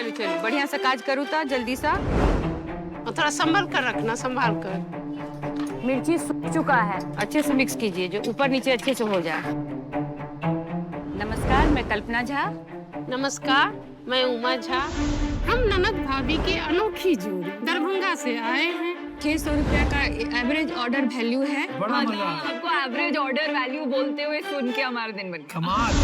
चलो चलो बढ़िया सा काज करूँ था जल्दी सा। और थोड़ा संभल कर रखना, संभाल कर। मिर्ची सूख चुका है, अच्छे से मिक्स कीजिए जो ऊपर नीचे अच्छे से हो जाए। नमस्कार, मैं कल्पना झा। नमस्कार, मैं उमा झा। हम ननद भाभी की अनोखी जोड़ी दरभंगा से आए हैं। 600 रुपया का एवरेज ऑर्डर वैल्यू है। बड़ा मजा। आपको एवरेज ऑर्डर वैल्यू बोलते हुए सुन के हमारा दिन बन गया। कमाल।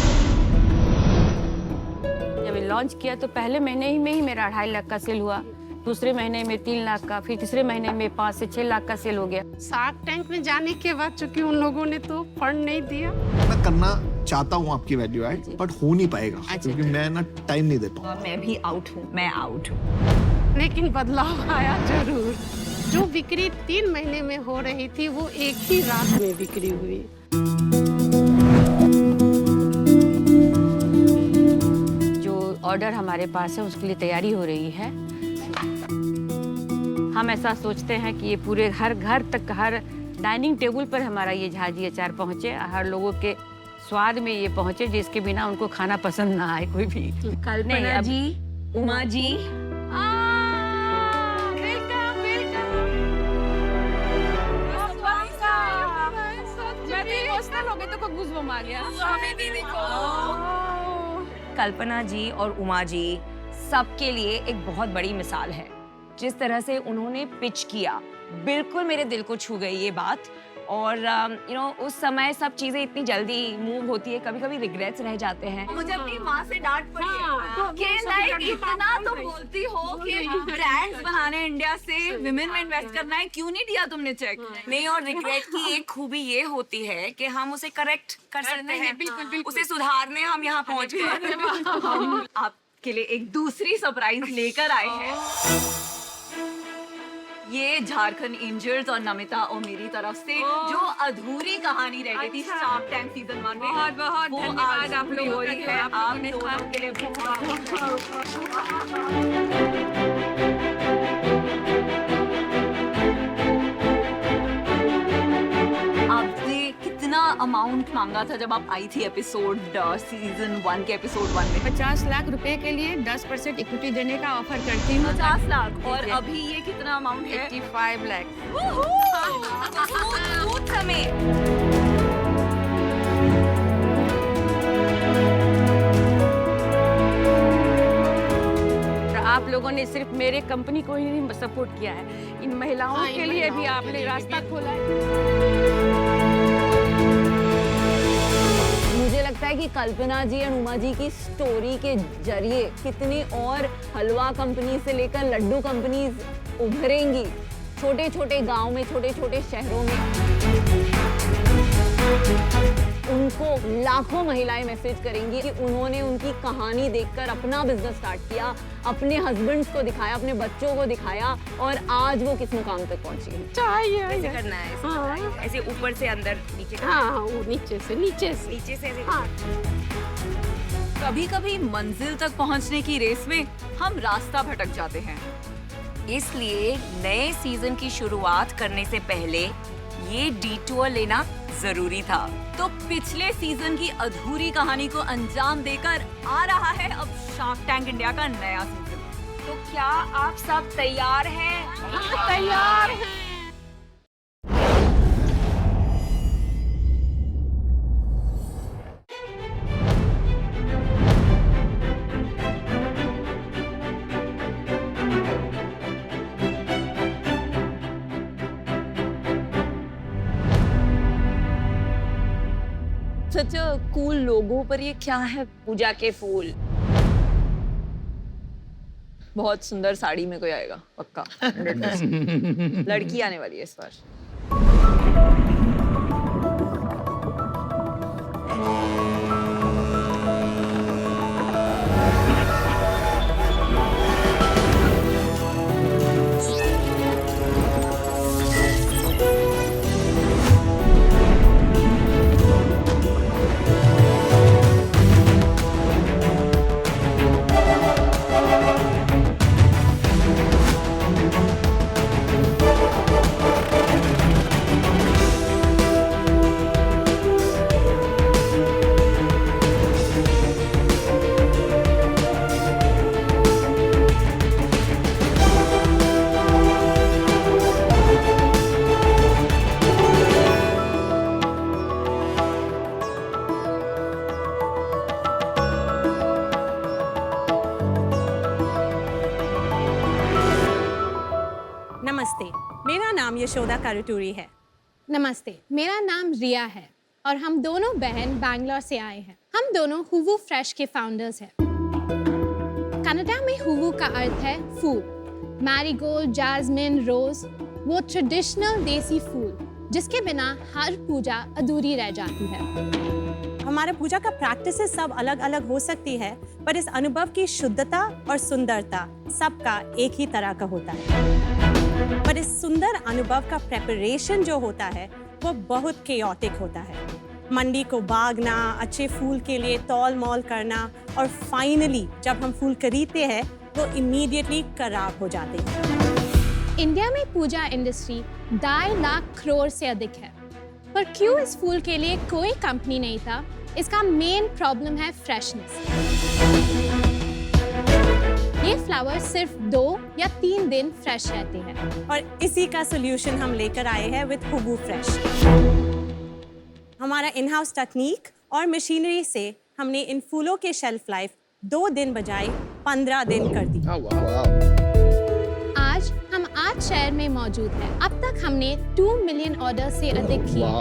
जब लॉन्च किया तो पहले महीने में ही मेरा 2.5 लाख का सेल हुआ, दूसरे महीने में 3 लाख का, फिर तीसरे महीने में 5 से 6 लाख का सेल हो गया। शार्क टैंक में जाने के बाद चूंकि उन लोगों ने तो फंड नहीं दिया। मैं करना चाहता हूँ आपकी वैल्यू ऐड, बट हो नहीं पाएगा क्योंकि मैं ना टाइम नहीं दे पाऊँ। मैं भी आउट हूँ, मैं आउट हूँ। लेकिन बदलाव आया जरूर। जो बिक्री 3 महीने में हो रही थी वो एक ही रात में बिक्री हुई। जो ऑर्डर हमारे पास है उसके लिए तैयारी हो रही है। हम ऐसा सोचते हैं कि ये पूरे हर घर तक, हर डाइनिंग टेबल पर हमारा ये झाजी अचार पहुँचे, हर लोगों के स्वाद में ये पहुँचे जिसके बिना उनको खाना पसंद ना आए कोई भी। कल्पना जी, उमा जी, कल्पना जी और उमा जी सबके लिए एक बहुत बड़ी मिसाल है। जिस तरह से उन्होंने पिच किया, बिल्कुल मेरे दिल को छू गई ये बात। और उस समय सब चीजें इतनी जल्दी मूव होती है, कभी-कभी रिग्रेट्स रह जाते हैं। मुझे अपनी माँ से डांट पड़ी है कि नहीं, इतना तो बोलती हो कि ब्रांड्स बनाने इंडिया से विमेन में इन्वेस्ट करना है, क्यों नहीं दिया तुमने चेक? नहीं, और रिग्रेट की एक खूबी ये होती है कि हम उसे करेक्ट कर सकते हैं, बिल्कुल उसे सुधारने हम यहाँ पहुँच गए। हम आपके लिए एक दूसरी सरप्राइज लेकर आए हैं। ये झारखंड एंजल्स और नमिता और मेरी तरफ से जो अधूरी कहानी रह गई थी शार्क टैंक सीजन 1 में, बहुत वो धन्यवाद आज आप पूरी लोगों हो रही है। आप दोनों के लिए आपने कितना अमाउंट मांगा था जब आप आई थी एपिसोड सीजन 1 के एपिसोड 1 में? 50 लाख रुपए के लिए 10% इक्विटी देने का ऑफर करती हूँ। 50 लाख। और अभी ये कितना अमाउंट है? 85 लाख। आप लोगों ने सिर्फ मेरे कंपनी को ही नहीं सपोर्ट किया है, इन महिलाओं के लिए भी आपने रास्ता खोला है। मुझे लगता है कि कल्पना जी और उमा जी की स्टोरी के जरिए कितनी और हलवा कंपनी से लेकर लड्डू कंपनीज उभरेंगी, छोटे छोटे गांव में, छोटे छोटे शहरों में। उनको लाखों महिलाएं मैसेज करेंगी कि उन्होंने उनकी कहानी देखकर अपना बिजनेस स्टार्ट किया, अपने हस्बैंड्स को दिखाया, अपने बच्चों को दिखाया, और आज वो किस मुकाम तक पहुंची है। चाहिए ऐसे करना है, ऐसे करना है। ऐसे ऊपर से अंदर, नीचे करना है। हाँ, वो नीचे से नीचे से ऐसे। हाँ। कभी-कभी मंजिल तक पहुंचने की रेस में हम रास्ता भटक जाते हैं, इसलिए नए सीजन की शुरुआत करने से पहले ये डिटूर लेना जरूरी था। तो पिछले सीजन की अधूरी कहानी को अंजाम देकर आ रहा है अब शार्क टैंक इंडिया का नया सीजन। तो क्या आप सब तैयार हैं? तैयार है। सच कूल लोगो पर ये क्या है? पूजा के फूल। बहुत सुंदर साड़ी में कोई आएगा पक्का। लड़की आने वाली है इस बार। नमस्ते, मेरा नाम यशोदा कारुटूरी है। नमस्ते, मेरा नाम रिया है और हम दोनों बहन बैंगलोर से आए हैं। हम दोनों हुवू फ्रेश के फाउंडर्स हैं। कनाडा में हुवू का अर्थ है फूल। मैरीगोल्ड, जैस्मिन, रोज, वो ट्रेडिशनल देसी फूल जिसके बिना हर पूजा अधूरी रह जाती है। हमारा पूजा का प्रैक्टिसेस सब अलग अलग हो सकती है, पर इस अनुभव की शुद्धता और सुंदरता सबका एक ही तरह का होता है। पर इस सुंदर अनुभव का प्रेपरेशन जो होता है वो बहुत केओटिक होता है। मंडी को भागना, अच्छे फूल के लिए तौल मौल करना और फाइनली जब हम फूल खरीदते हैं वो इमीडिएटली खराब हो जाते हैं। इंडिया में पूजा इंडस्ट्री 2.5 लाख करोड़ से अधिक है, पर क्यों इस फूल के लिए कोई कंपनी नहीं था? इसका मेन प्रॉब्लम है फ्रेशनेस। ये फ्लावर सिर्फ 2 या 3 दिन फ्रेश रहते हैं और इसी का सोल्यूशन हम लेकर आए हैं विद हुवू फ्रेश। हमारा इन हाउस तकनीक और मशीनरी से हमने इन फूलों के शेल्फ लाइफ 2 दिन बजाय 15 दिन कर दी। आज हम 8 शहर में मौजूद हैं। अब तक हमने 2 मिलियन ऑर्डर से अधिक किए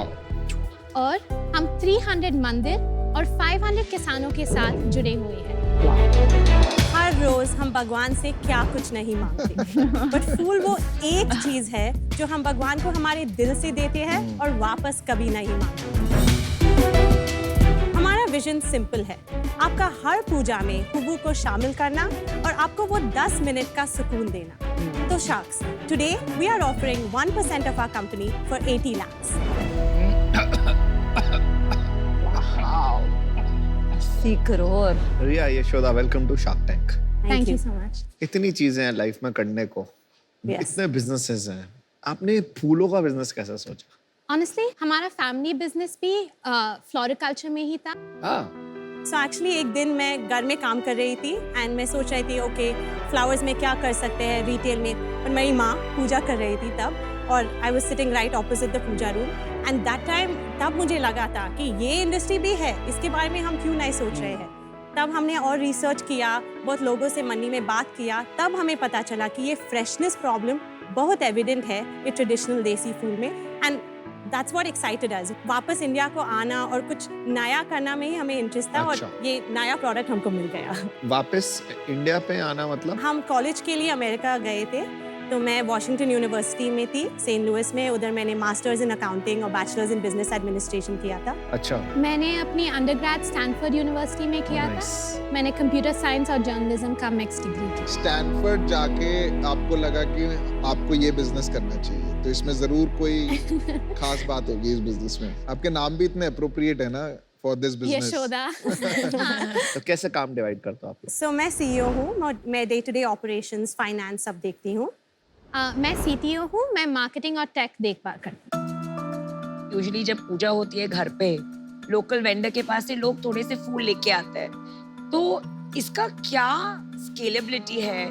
और हम 300 मंदिर और 500 किसानों के साथ जुड़े हुए हैं। हर रोज हम भगवान से क्या कुछ नहीं मांगते, बट फूल वो एक चीज है जो हम भगवान को हमारे दिल से देते हैं और वापस कभी नहीं मांगते। हमारा विजन सिंपल है, आपका हर पूजा में हुवू को शामिल करना और आपको वो 10 मिनट का सुकून देना। तो sharks, today we are offering 1% of our company for 80 lakhs। 80 crore. Riya, Yashoda, welcome to Shark Tank. Thank you so much. इतनी चीजें हैं लाइफ में करने को, इतने बिजनेसेस हैं, आपने फूलों का बिजनेस कैसे सोचा? ऑनेस्टली हमारा फैमिली बिजनेस भी फ्लोरिकल्चर में ही था। सो एक्चुअली एक दिन मैं घर में काम कर रही थी एंड मैं सोच रही थी ओके फ्लावर्स में क्या कर सकते हैं रिटेल में, और मेरी माँ पूजा कर रही थी तब, और I was sitting right opposite the puja room and that time तब मुझे लगा था कि ये इंडस्ट्री भी है, इसके बारे में हम क्यों नहीं सोच रहे हैं। तब हमने और रिसर्च किया, बहुत लोगों से मंडी में बात किया, तब हमें पता चला कि ये फ्रेशनेस प्रॉब्लम बहुत एविडेंट है ये ट्रेडिशनल देसी फूल में, एंड दैट्स व्हाट एक्साइटेड अस। वापस इंडिया को आना और कुछ नया करना में ही हमें इंटरेस्ट था। अच्छा। और ये नया प्रोडक्ट हमको मिल गया। वापस इंडिया पे आना मतलब? हम कॉलेज के लिए अमेरिका गए थे, तो मैं वॉशिंगटन यूनिवर्सिटी में थी, सेंट लुइस में। उधर मैंने मास्टर्स इन अकाउंटिंग और बैचलर्स इन बिजनेस एडमिनिस्ट्रेशन किया था। अच्छा। मैंने अपनी अंडरग्रेड स्टैनफोर्ड यूनिवर्सिटी में किया था। मैंने कंप्यूटर साइंस और जर्नलिज्म का मिक्स डिग्री की। स्टैनफोर्ड जाके आपको लगा कि आपको ये बिजनेस करना चाहिए, तो इसमें जरूर कोई खास बात होगी इस बिजनेस में। आपके नाम भी इतने अप्रोप्रिएट है ना फॉर दिस बिजनेस। यशोदा। तो कैसे काम डिवाइड करते हो आप? सो मैं सीईओ हूँ, मैं day to day operations, finance सब देखती हूँ। मैं सीटीओ हूँ, मैं मार्केटिंग और टेक देखभाल करती हूँ। यूजुअली जब पूजा होती है घर पे, लोकल वेंडर के पास से लोग थोड़े से फूल लेके आते हैं, तो इसका क्या स्केलेबिलिटी है?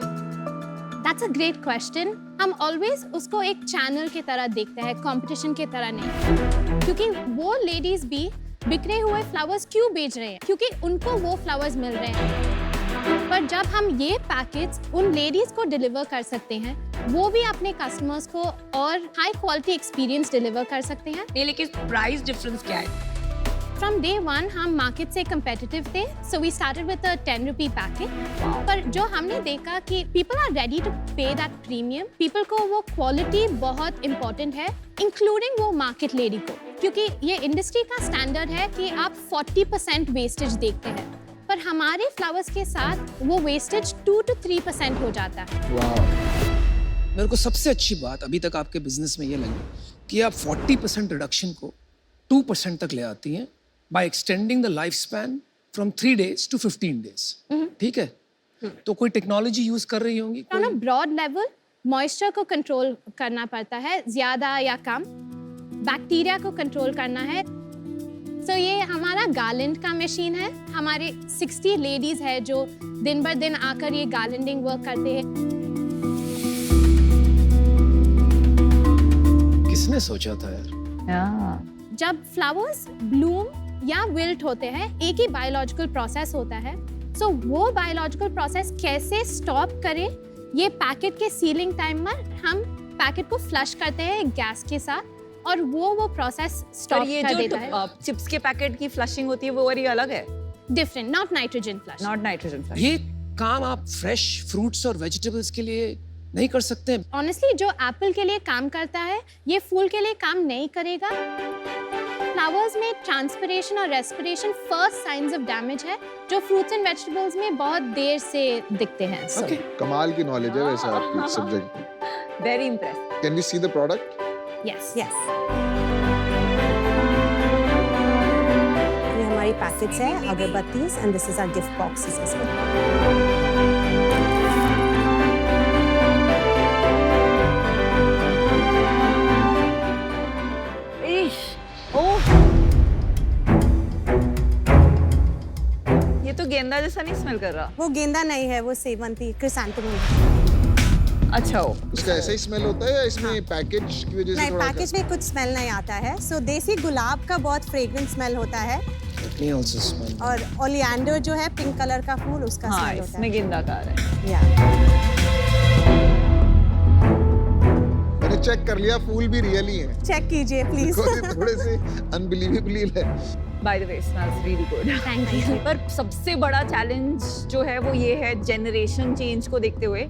That's a great question. हम ऑलवेज उसको एक चैनल की तरह देखते हैं, कंपटीशन की तरह नहीं, क्योंकि वो लेडीज भी बिखरे हुए फ्लावर्स क्यों बेच रहे हैं? क्योंकि उनको वो फ्लावर्स मिल रहे हैं। पर जब हम ये पैकेज उन लेडीज को डिलीवर कर सकते हैं, वो भी अपने कस्टमर्स को और हाई क्वालिटी एक्सपीरियंस डिलीवर कर सकते हैं। नहीं, लेकिन प्राइस डिफरेंस क्या है? From day one हम मार्केट से competitive थे, so we started with a 10 rupee packet. पर जो हमने देखा कि people are ready to pay that premium, people को वो quality बहुत important है, including वो market lady को, क्योंकि ये industry का standard है कि आप 40% wastage देखते हैं, पर हमारे flowers के साथ वो wastage 2 to 3% हो जाता है। मेरे को सबसे अच्छी बात अभी तक आपके बिजनेस में ये लगी कि आप 40% रिडक्शन को 2% तक ले आती हैं by extending the lifespan from 3 days to 15 days. ठीक है? तो कोई टेक्नोलॉजी यूज कर रही होंगी? On a broad level, moisture को कंट्रोल करना पड़ता है, ज्यादा या कम, बैक्टीरिया को कंट्रोल करना है। So ये हमारा गार्लैंड का मशीन है। हमारे 60 लेडीज है जो दिन भर दिन आकर ये गार्लैंडिंग वर्क करते हैं। किसने सोचा था यार? जब फ्लावर्स ब्लूम या विल्ट होते हैं, एक ही बायोलॉजिकल प्रोसेस होता है। सो वो बायोलॉजिकल प्रोसेस कैसे स्टॉप करे, ये पैकेट के सीलिंग टाइम पर हम पैकेट को फ्लश करते हैं गैस के साथ और वो प्रोसेस पर स्टॉप ये कर देता है। जो चिप्स के पैकेट की फ्लशिंग होती है वो वाली अलग है, different, not nitrogen flush. Not nitrogen flush. ये काम आप फ्रेश फ्रूट्स और वेजिटेबल्स के लिए नहीं कर सकते? ऑनेस्टली जो एप्पल के लिए काम करता है ये फूल के लिए काम नहीं करेगा। फ्लावर्स में ट्रांसपिरेशन और respiration first science of damage है जो फ्रूट्स एंड वेजिटेबल्स में बहुत देर से दिखते हैं। ओके, कमाल की नॉलेज है वैसे आपकी subject. Very impress. Can we see the product? Yes Yes. ये हमारी पैकेट्स है agarbattis and this is our gift boxes as well. ये तो गेंदा जैसा नहीं स्मेल कर रहा। वो गेंदा नहीं है, वो सेवंती क्रिसैंथेमम। अच्छा हो। इसका ऐसा ही स्मेल होता है या इसमें पैकेज की वजह से नहीं, थोड़ा पैकेज में कुछ स्मेल नहीं आता है। सो देसी गुलाब का बहुत फ्रेग्रेंट स्मेल होता है let me also smell. और ओलिएंडर जो है पिंक कलर का फूल उसका हाँ, स्मेल होता इसमें है। गेंदा का आ रहा है। या मैंने चेक कर लिया, फूल भी रियल ही है। चेक कीजिए प्लीज। थोड़े से अनबिलीवेबल है। By the way, smells really good. Thank you. पर सबसे बड़ा चैलेंज जो है वो ये है जनरेशन चेंज को देखते हुए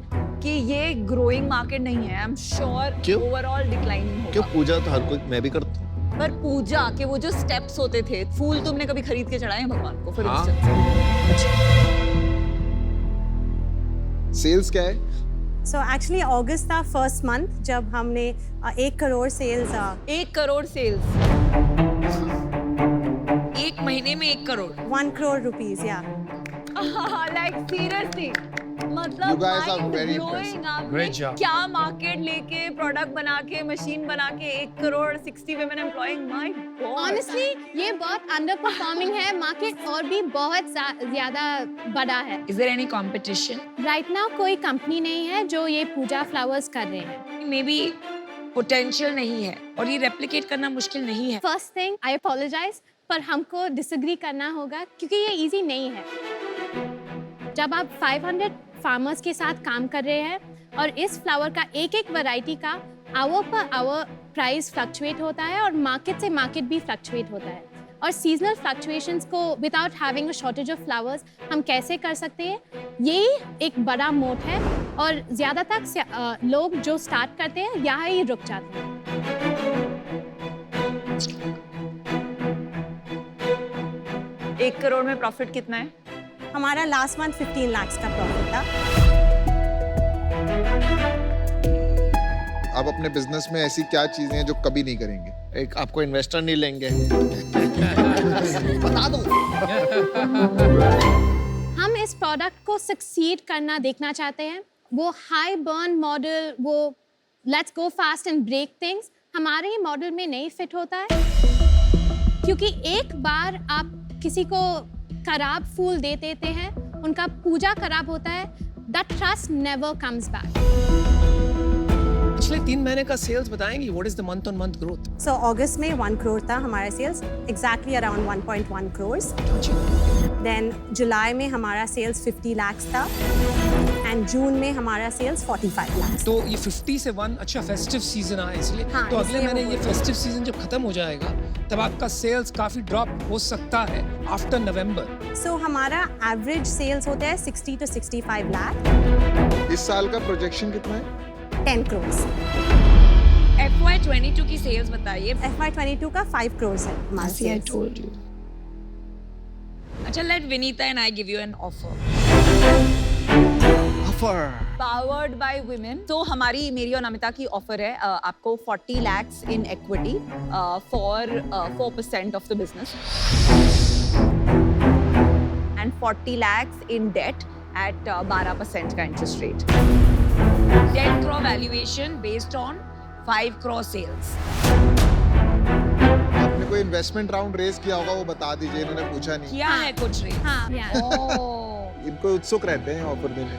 कि ये ग्रोइंग मार्केट नहीं है। आई एम श्योर क्यों? ओवरऑल डिक्लाइनिंग क्यों? होगा। पूजा तो हर कोई, मैं भी करता हूँ। पर पूजा के वो जो स्टेप्स होते थे, फूल तुमने कभी खरीद के चढ़ाए हैं भगवान को? फॉर हाँ। इंस्टेंस सेल्स क्या है? सो एक्चुअली अगस्त था फर्स्ट मंथ जब हमने 1 करोड़ सेल्स 1 करोड़ सेल्स एक महीने में 1 करोड़ 1 करोड़ रुपीस या लाइक सीरियसली You मतलब guys are mind very blowing। impressive. आपने Great job. क्या मार्केट लेके प्रोडक्ट बना के मशीन बना के 1 crore 60 women employing, my god। Honestly ये बहुत अंडर परफॉर्मिंग है, मार्केट और भी बहुत ज्यादा बड़ा है। Is there any competition? Right now कोई कंपनी नहीं है जो ये पूजा फ्लावर्स कर रहे हैं। Maybe potential नहीं है और ये replicate करना मुश्किल नहीं है। फर्स्ट थिंग आई अपोलोजाइज, पर हमको डिसएग्री करना होगा क्योंकि ये इजी नहीं है। जब आप 500 फार्मर्स के साथ काम कर रहे हैं और इस फ्लावर का एक एक वैरायटी का our per hour price fluctuate होता है और मार्केट से मार्केट भी फ्लक्चुएट होता है और सीजनल फ्लक्चुएशंस को without having a shortage of flowers हम कैसे कर सकते हैं, यही एक बड़ा मोट है और ज़्यादातर लोग जो स्टार्ट करते हैं यहाँ ही रुक जाते हैं। 1 करोड़ में प्रॉफिट कितना है? हमारा लास्ट मंथ 15 लाख का प्रॉफिट था। आप अपने बिजनेस में ऐसी क्या चीजें हैं जो कभी नहीं करेंगे? एक आपको इन्वेस्टर नहीं लेंगे। बता दो। हम इस प्रोडक्ट को सक्सीड करना देखना चाहते हैं। वो हाई बर्न मॉडल, वो let's go fast and break things हमारे ही मॉडल में नहीं फिट होता है, क्योंकि एक बार आप किसी को खराब फूल दे देते हैं, उनका पूजा खराब होता है, that trust never comes back. पिछले 3 महीने का सेल्स बताएंगी? What is the month on month growth? So अगस्त में 1 करोड़ था हमारा sales, exactly around 1.1 crore. Then जुलाई में हमारा सेल्स 50 लाख था एंड जून में हमारा सेल्स 45 लाख। तो ये 50 से 1 अच्छा फेस्टिव सीजन आया इसलिए। हाँ, तो अगले इसलिए महीने वो ये बोल फेस्टिव सीजन जब खत्म हो जाएगा तब आपका सेल्स काफी ड्रॉप हो सकता है आफ्टर नवंबर। सो हमारा एवरेज सेल्स होता है 60 to 65 लाख। इस साल का प्रोजेक्शन कितना है? 10 करोड़। FY22 की सेल्स बताइए। FY22 का 5 करोड़ है हमारा सेल्स। told you. अच्छा, let Vinita and I give you an offer. Offer. Powered by women. तो हमारी, मेरी और नमिता की ऑफर है आपको 40 lakhs in equity for 4% of the business and 40 lakhs in debt at 12% का interest rate. 10 crore valuation based on 5 crore sales. आपने कोई इन्वेस्टमेंट राउंड रेज किया होगा, वो बता दीजिए, इन्होंने पूछा नहीं। किया है कुछ रेट? हाँ, ओह, इनको उत्सुक रहते हैं ऑफर देने।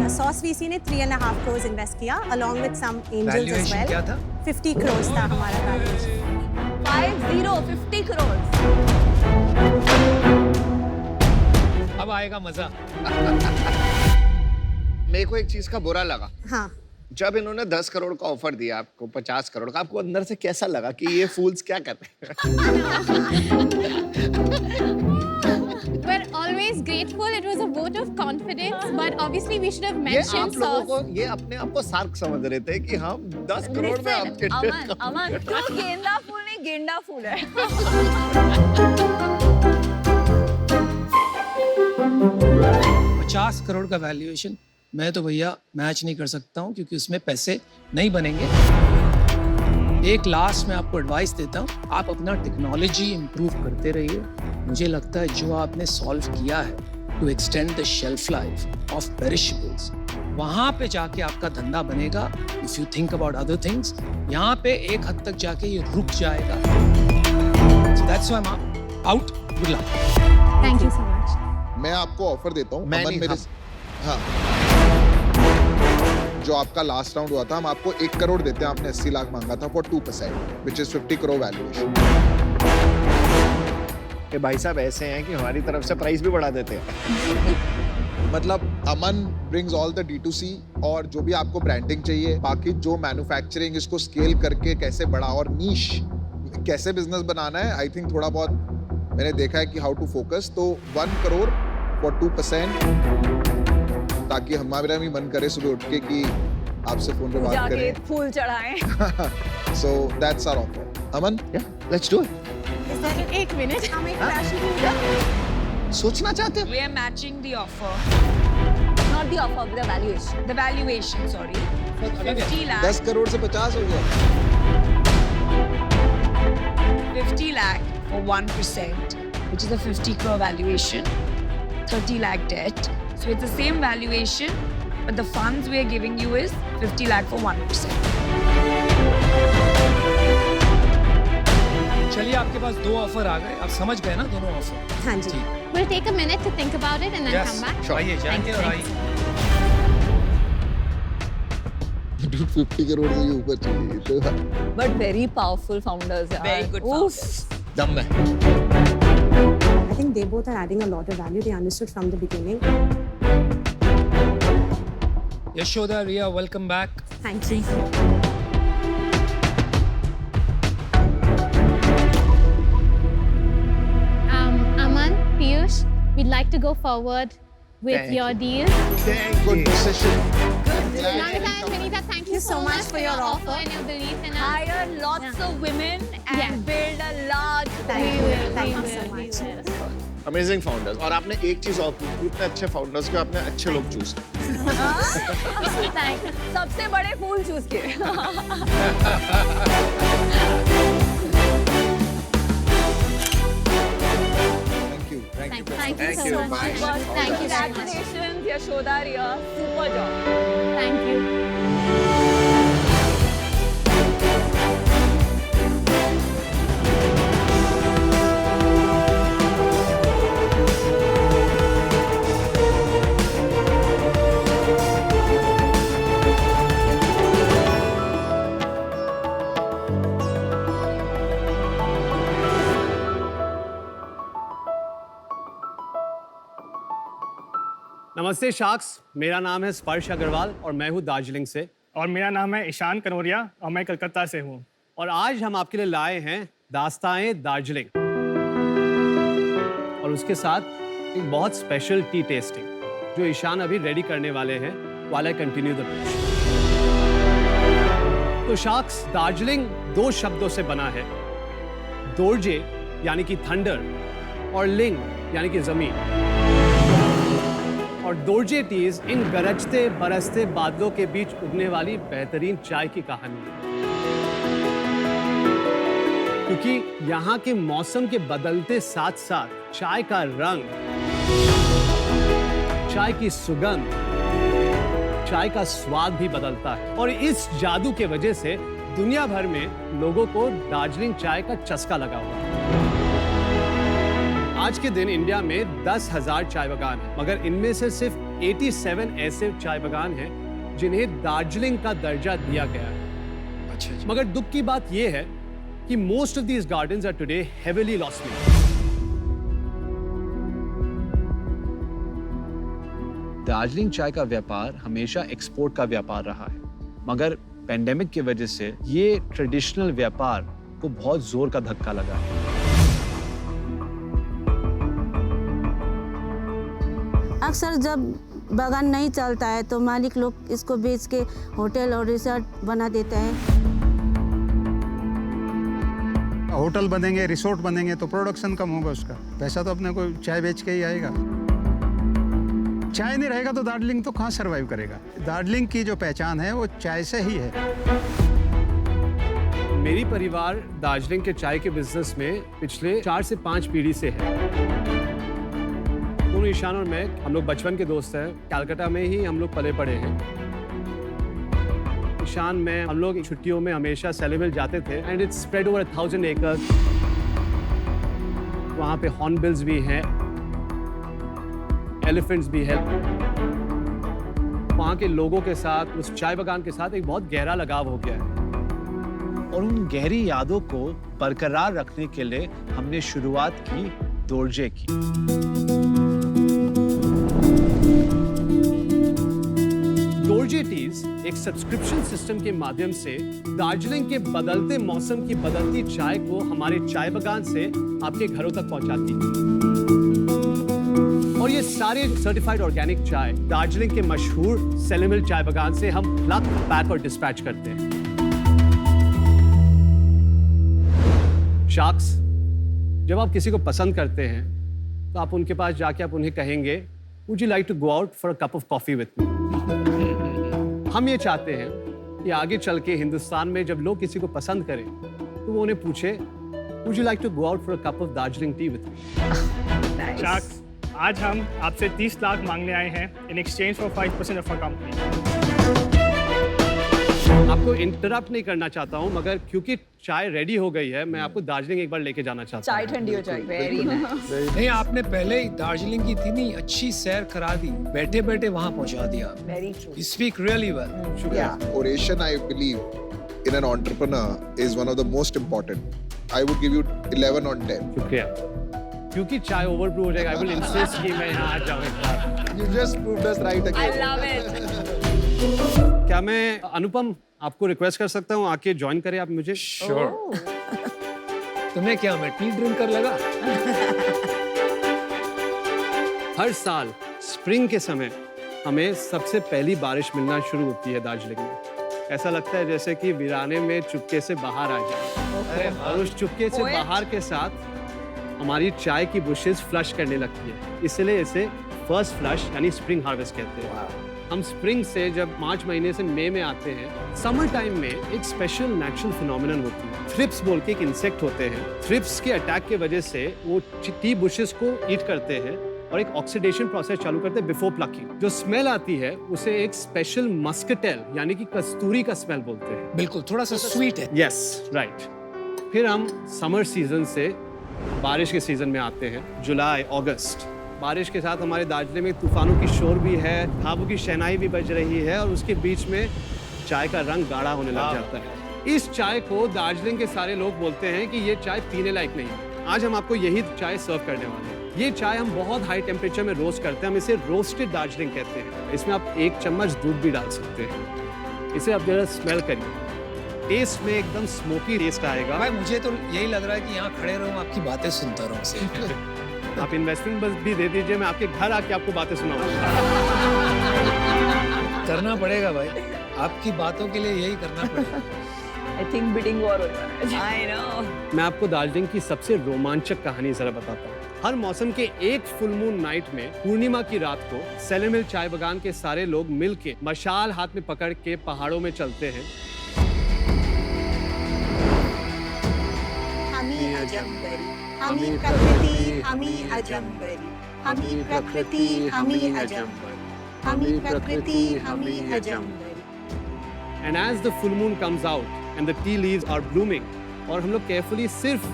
सॉस वीसी ने 3.5 करोड़ इन्वेस्ट किया along with some angels as valuation well। क्या था? 50 करोड़ था हमारा वैल्यूएशन। 50 करोड़। अब आएगा मजा। मेरे को एक चीज का बुरा लगा, हाँ, जब इन्होंने 10 करोड़ का ऑफर दिया आपको 50 करोड़ का, आपको अंदर से कैसा लगा कि ये फूल्स क्या कर रहे हैं? We're always grateful. It was a vote of confidence, but obviously we should have ये आप mentioned लोगों sauce. को, ये अपने आप को सार्क समझ रहे थे कि हम 10 करोड़ में आपके अमन तो गेंदा फूल नहीं गेंडा फूल है 50 करोड़ का वैल्यूएशन मैं तो भैया मैच नहीं कर सकता हूँ, क्योंकि उसमें पैसे नहीं बनेंगे। एक लास्ट में आपको एडवाइस देता हूँ, आप अपना टेक्नोलॉजी इंप्रूव करते रहिए। मुझे लगता है जो आपने सॉल्व किया है to extend the shelf life of perishables, वहाँ पे जाके आपका धंधा बनेगा। If you think about other things, यहाँ पे एक हद तक जाके ये रुक जाएगा। So that's why I'm out. Good luck. Thank you so much. मैं आपको ऑफर देता हूँ, मैं अमन नहीं, मेरे हाँ जो आपका लास्ट राउंड हुआ था, हम आपको 1 करोड़ देते हैं, आपने 80 लाख मांगा था for 2%, which is 50 crore valuation. कि भाई साहब ऐसे हैं कि हमारी तरफ से प्राइस भी बढ़ा देते हैं। मतलब अमन ब्रिंग्स ऑल द D2C, और जो भी आपको ब्रांडिंग चाहिए, बाकी जो मैन्युफैक्चरिंग इसको स्केल करके कैसे बड़ा और नीश कैसे बिजनेस बनाना है, आई थिंक थोड़ा बहुत मैंने देखा है कि हाउ टू फोकस। तो 1 करोड़ फॉर 2%, ताकि हमारा भी मन करे सुबह उठ के कि आपसे फोन पे बात जाके करें। फूल चढ़ाएं So that's our offer. Aman, Yeah, let's do it. एक मिनट हम एक फैशन सोचना चाहते हो? We are matching the offer, not the offer the valuation the valuation, sorry. 50 lakh, 10 crore से 50 हो गया। 50 lakh for 1%, which is a 50 crore valuation, 30 lakh debt. So it's the same valuation, but the funds we are giving you is 50 lakh for 1%. चलिए, आपके पास 2 offer आ गए, आप समझ गए ना दोनों ऑफर? हाँ जी। We'll take a minute to think about it and then come back. आइए जाएंगे और आइए। Dude, 50 करोड़ से भी ऊपर चली तो but very powerful founders Very good founders. दम में। I think they both are adding a lot of value. They understood from the beginning. Yashoda, Riya, welcome back. Thank you. Aman, Piyush, we'd like to go forward with Thank your deal. good decision. Namita and Vinita, thank you so much for your offer and your belief in us. hire lots of women and Yeah. build a large Thank We you. will, Thank we you so will, we much. will. Amazing founders. और आपने एक चीज और की, इतने अच्छे founders को आपने अच्छे लोग चूज किए। Thank सबसे बड़े फूल चूज किए Thank you. Thank you. Thank you Thank so you. much. Bye. Thank you so much. Congratulations Yashoda Riya, super job Thank you. नमस्ते शार्क्स, मेरा नाम है स्पर्श अग्रवाल और मैं हूँ दार्जिलिंग से। और मेरा नाम है ईशान कनौरिया और मैं कलकत्ता से हूँ। और आज हम आपके लिए लाए हैं दास्तान दार्जिलिंग और उसके साथ एक बहुत स्पेशल टी टेस्टिंग जो ईशान अभी रेडी करने वाले हैं while I continue the pitch. तो शार्क्स, दार्जिलिंग 2 शब्दों से बना है, दोर्जे यानी कि थंडर और लिंग यानी कि जमीन। और दोर्जे टीज इन गरजते बरसते बादलों के बीच उगने वाली बेहतरीन चाय की कहानी है। क्योंकि यहाँ के मौसम के बदलते साथ साथ चाय का रंग, चाय की सुगंध, चाय का स्वाद भी बदलता है। और इस जादू के वजह से दुनिया भर में लोगों को दार्जिलिंग चाय का चस्का लगा हुआ है। आज के दिन इंडिया में 10,000 चाय बागान हैं, मगर इनमें से सिर्फ 87 ऐसे चाय बागान हैं जिन्हें दार्जिलिंग का दर्जा दिया गया है। अच्छा जी। मगर दुख की बात यह है कि most of these gardens are today heavily loss making. Darjeeling चाय का व्यापार हमेशा एक्सपोर्ट का व्यापार रहा है। मगर पेंडेमिक की वजह से ये ट्रेडिशनल व्यापार को बहुत जोर का धक्का लगा। अक्सर जब बागान नहीं चलता है तो मालिक लोग इसको बेच के होटल और रिसोर्ट बना देते हैं। होटल बनेंगे, रिसोर्ट बनेंगे तो प्रोडक्शन कम होगा, उसका पैसा तो अपने को चाय बेच के ही आएगा। चाय नहीं रहेगा तो दार्जिलिंग तो कहाँ सर्वाइव करेगा। दार्जिलिंग की जो पहचान है वो चाय से ही है। मेरी परिवार दार्जिलिंग के चाय के बिजनेस में पिछले 4 से 5 पीढ़ी से है। दोनों ईशान और मैं, हम लोग बचपन के दोस्त हैं। कलकत्ता में ही हम लोग पले पड़े हैं। ईशान में हम लोग छुट्टियों में हमेशा सेलेमिल जाते थे and it's spread over 1000 acres. वहाँ पे हॉर्नबिल्स भी हैं, एलिफेंट्स भी है। वहाँ के लोगों के साथ, उस चाय बागान के साथ एक बहुत गहरा लगाव हो गया है और उन गहरी यादों को बरकरार रखने के लिए हमने शुरुआत की दोर्जे की। दोर्जे टीज एक सब्सक्रिप्शन सिस्टम के माध्यम से दार्जिलिंग के बदलते मौसम की बदलती चाय को हमारे चाय बागान से आपके घरों तक पहुंचाती है। और ये सारे सर्टिफाइड ऑर्गेनिक चाय दार्जिलिंग के मशहूर सेलेमिल चाय बागान से हम प्लक, पैक और डिस्पैच करते हैं। शार्क्स, जब आप किसी को पसंद करते हैं तो आप उनके पास जाके आप उन्हें कहेंगे, would you like to go out for a cup of coffee with me. हम ये चाहते हैं कि आगे चल के हिंदुस्तान में जब लोग किसी को पसंद करें तो वो उन्हें पूछे, would you like to go out for a cup of Darjeeling tea with me. Sharks, आज हम आपसे 30 लाख मांगने आए हैं in exchange for 5% of our company. आपको इंटरप्ट नहीं करना चाहता हूं, मगर क्योंकि चाय रेडी हो गई है, मैं आपको दार्जिलिंग एक बार लेके जाना चाहता हूं। चाय ठंडी हो जाएगी। Very nice. नहीं, आपने पहले ही दार्जिलिंग की इतनी अच्छी सैर करा दी, बैठे बैठे वहां पहुंचा दिया। Very true. You speak really well. Oration, I believe, in an entrepreneur is one of the most important. I would give you 11 on 10. शुक्रिया। क्योंकि चाय ओवरब्रू हो जाएगा, I will insist कि मैं यहाँ आ जाऊँ एक बार। You just proved us right again. I love it. क्या मैं अनुपम आपको रिक्वेस्ट कर सकता हूँ आके ज्वाइन करें आप मुझे? Sure. तुम्हें क्या मैं टी ड्रिंकर लगा? हर साल स्प्रिंग के समय हमें सबसे पहली बारिश मिलना शुरू होती है दार्जिलिंग में। ऐसा लगता है जैसे कि वीराने में चुपके से बाहर आ जाए और उस चुपके से बाहर के साथ हमारी चाय की बुशेस फ्लश करने लगती है। इसलिए इसे फर्स्ट फ्लश यानी स्प्रिंग हार्वेस्ट कहते हैं। हम स्प्रिंग से जब मार्च महीने से मई में आते हैं, समर टाइम में एक स्पेशल नेचुरल फिनोमिनन होती है। थ्रिप्स बोल के एक इंसेक्ट होते हैं। थ्रिप्स के अटैक की वजह से वो टी बुशेस को ईट करते हैं और एक ऑक्सीडेशन प्रोसेस चालू करते हैं बिफोर प्लकिंग। जो स्मेल आती है उसे एक स्पेशल मस्कटेल यानी कि कस्तूरी का स्मेल बोलते हैं। बिल्कुल, थोड़ा सा स्वीट है। Yes, right. फिर हम समर सीजन से बारिश के सीजन में आते हैं, जुलाई अगस्त। बारिश के साथ हमारे दार्जिलिंग में तूफानों की शोर भी है, ढाबों की शहनाई भी बज रही है और उसके बीच में चाय का रंग गाढ़ा होने लग जाता है। इस चाय को दार्जिलिंग के सारे लोग बोलते हैं कि ये चाय पीने लायक नहीं है। आज हम आपको यही चाय सर्व करने वाले हैं। ये चाय हम बहुत हाई टेम्परेचर में रोस्ट करते हैं। हम इसे रोस्टेड दार्जिलिंग कहते हैं। इसमें आप 1 चम्मच दूध भी डाल सकते हैं। इसे आप जरा स्मेल करिए, टेस्ट में एकदम स्मोकी टेस्ट आएगा। भाई मुझे तो यही लग रहा है कि यहाँ खड़े रहूं, आपकी बातें सुनता रहूं से। आप इन्वेस्टमेंट बस भी दे दीजिए, मैं आपके घर आके आपको बातें सुनाऊंगा। करना पड़ेगा भाई, आपकी बातों के लिए यही करना पड़ेगा। I think bidding war हो रहा है। I know. मैं आपको दार्जिलिंग की सबसे रोमांचक कहानी जरा बताता हूँ। हर मौसम के एक फुल मून नाइट में पूर्णिमा की रात को सेलेमिल चाय बागान के सारे लोग मिल के मशाल हाथ में पकड़ के पहाड़ों में चलते हैं। हमी अजम्बरी, हमी प्रकृति, हमी अजम्बरी, हमी प्रकृति, हमी अजम्बरी, हमी प्रकृति, हमी अजम्बरी। And as the full moon comes out and the tea leaves are blooming, और हम लोग केयरफुली सिर्फ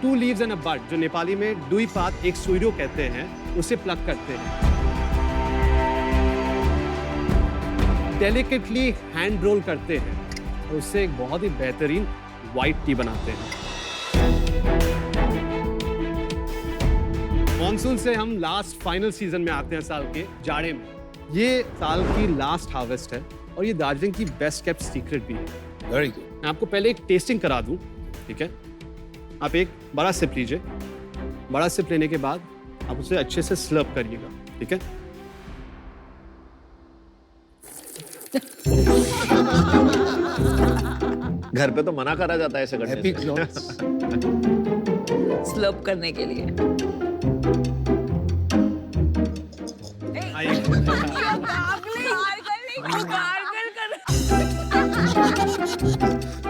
2 leaves and a bud, जो नेपाली में दुई पात एक सुइरो कहते हैं, उसे प्लग करते हैं। डेलिकेटली हैंड रोल करते हैं और उससे एक बहुत ही बेहतरीन व्हाइट टी बनाते हैं। मॉनसून से हम लास्ट फाइनल सीजन में आते हैं साल के, जाड़े में। ये साल की लास्ट हार्वेस्ट है। और ये दार्जिलिंग की बेस्ट केप्ट सीक्रेट भी है। Very good. मैं आपको पहले एक टेस्टिंग करा दूं, ठीक है? आप एक बड़ा सिप लीजिए। बड़ा सिप लेने के बाद आप उसे अच्छे से स्लर्प करिएगा, ठीक है? घर पे तो मना करा जाता है ऐसे करने हैप्पी से। क्लॉथ्स। स्लर्प करने के लिए।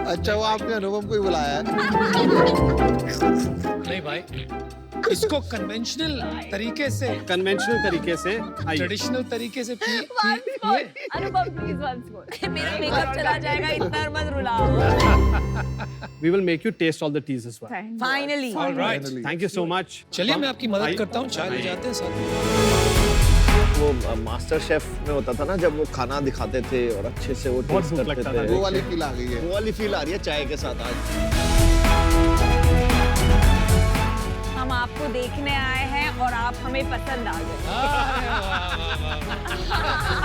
अच्छा वो आपने अनुपम को ही बुलाया है। नहीं भाई, इसको कन्वेंशनल तरीके से आइए। ट्रेडिशनल तरीके से पिए। अनुपम प्लीज वंस मोर। मेरा मेकअप चला जाएगा, इतना मत रुलाओ। We will make you taste all the teas as well. Finally. All right. Thank you so much. चलिए मैं आपकी मदद करता हूँ, चाय ले जाते हैं साथ में। वो मास्टर शेफ में होता था ना, जब वो खाना दिखाते थे और अच्छे से वो बहुत टेस्ट भूख करते लगता थे। था। वो वाली फील आ गई है। वो वाली फील आ रही है चाय के साथ आज। हम आपको देखने आए हैं और आप हमें पसंद आ गए।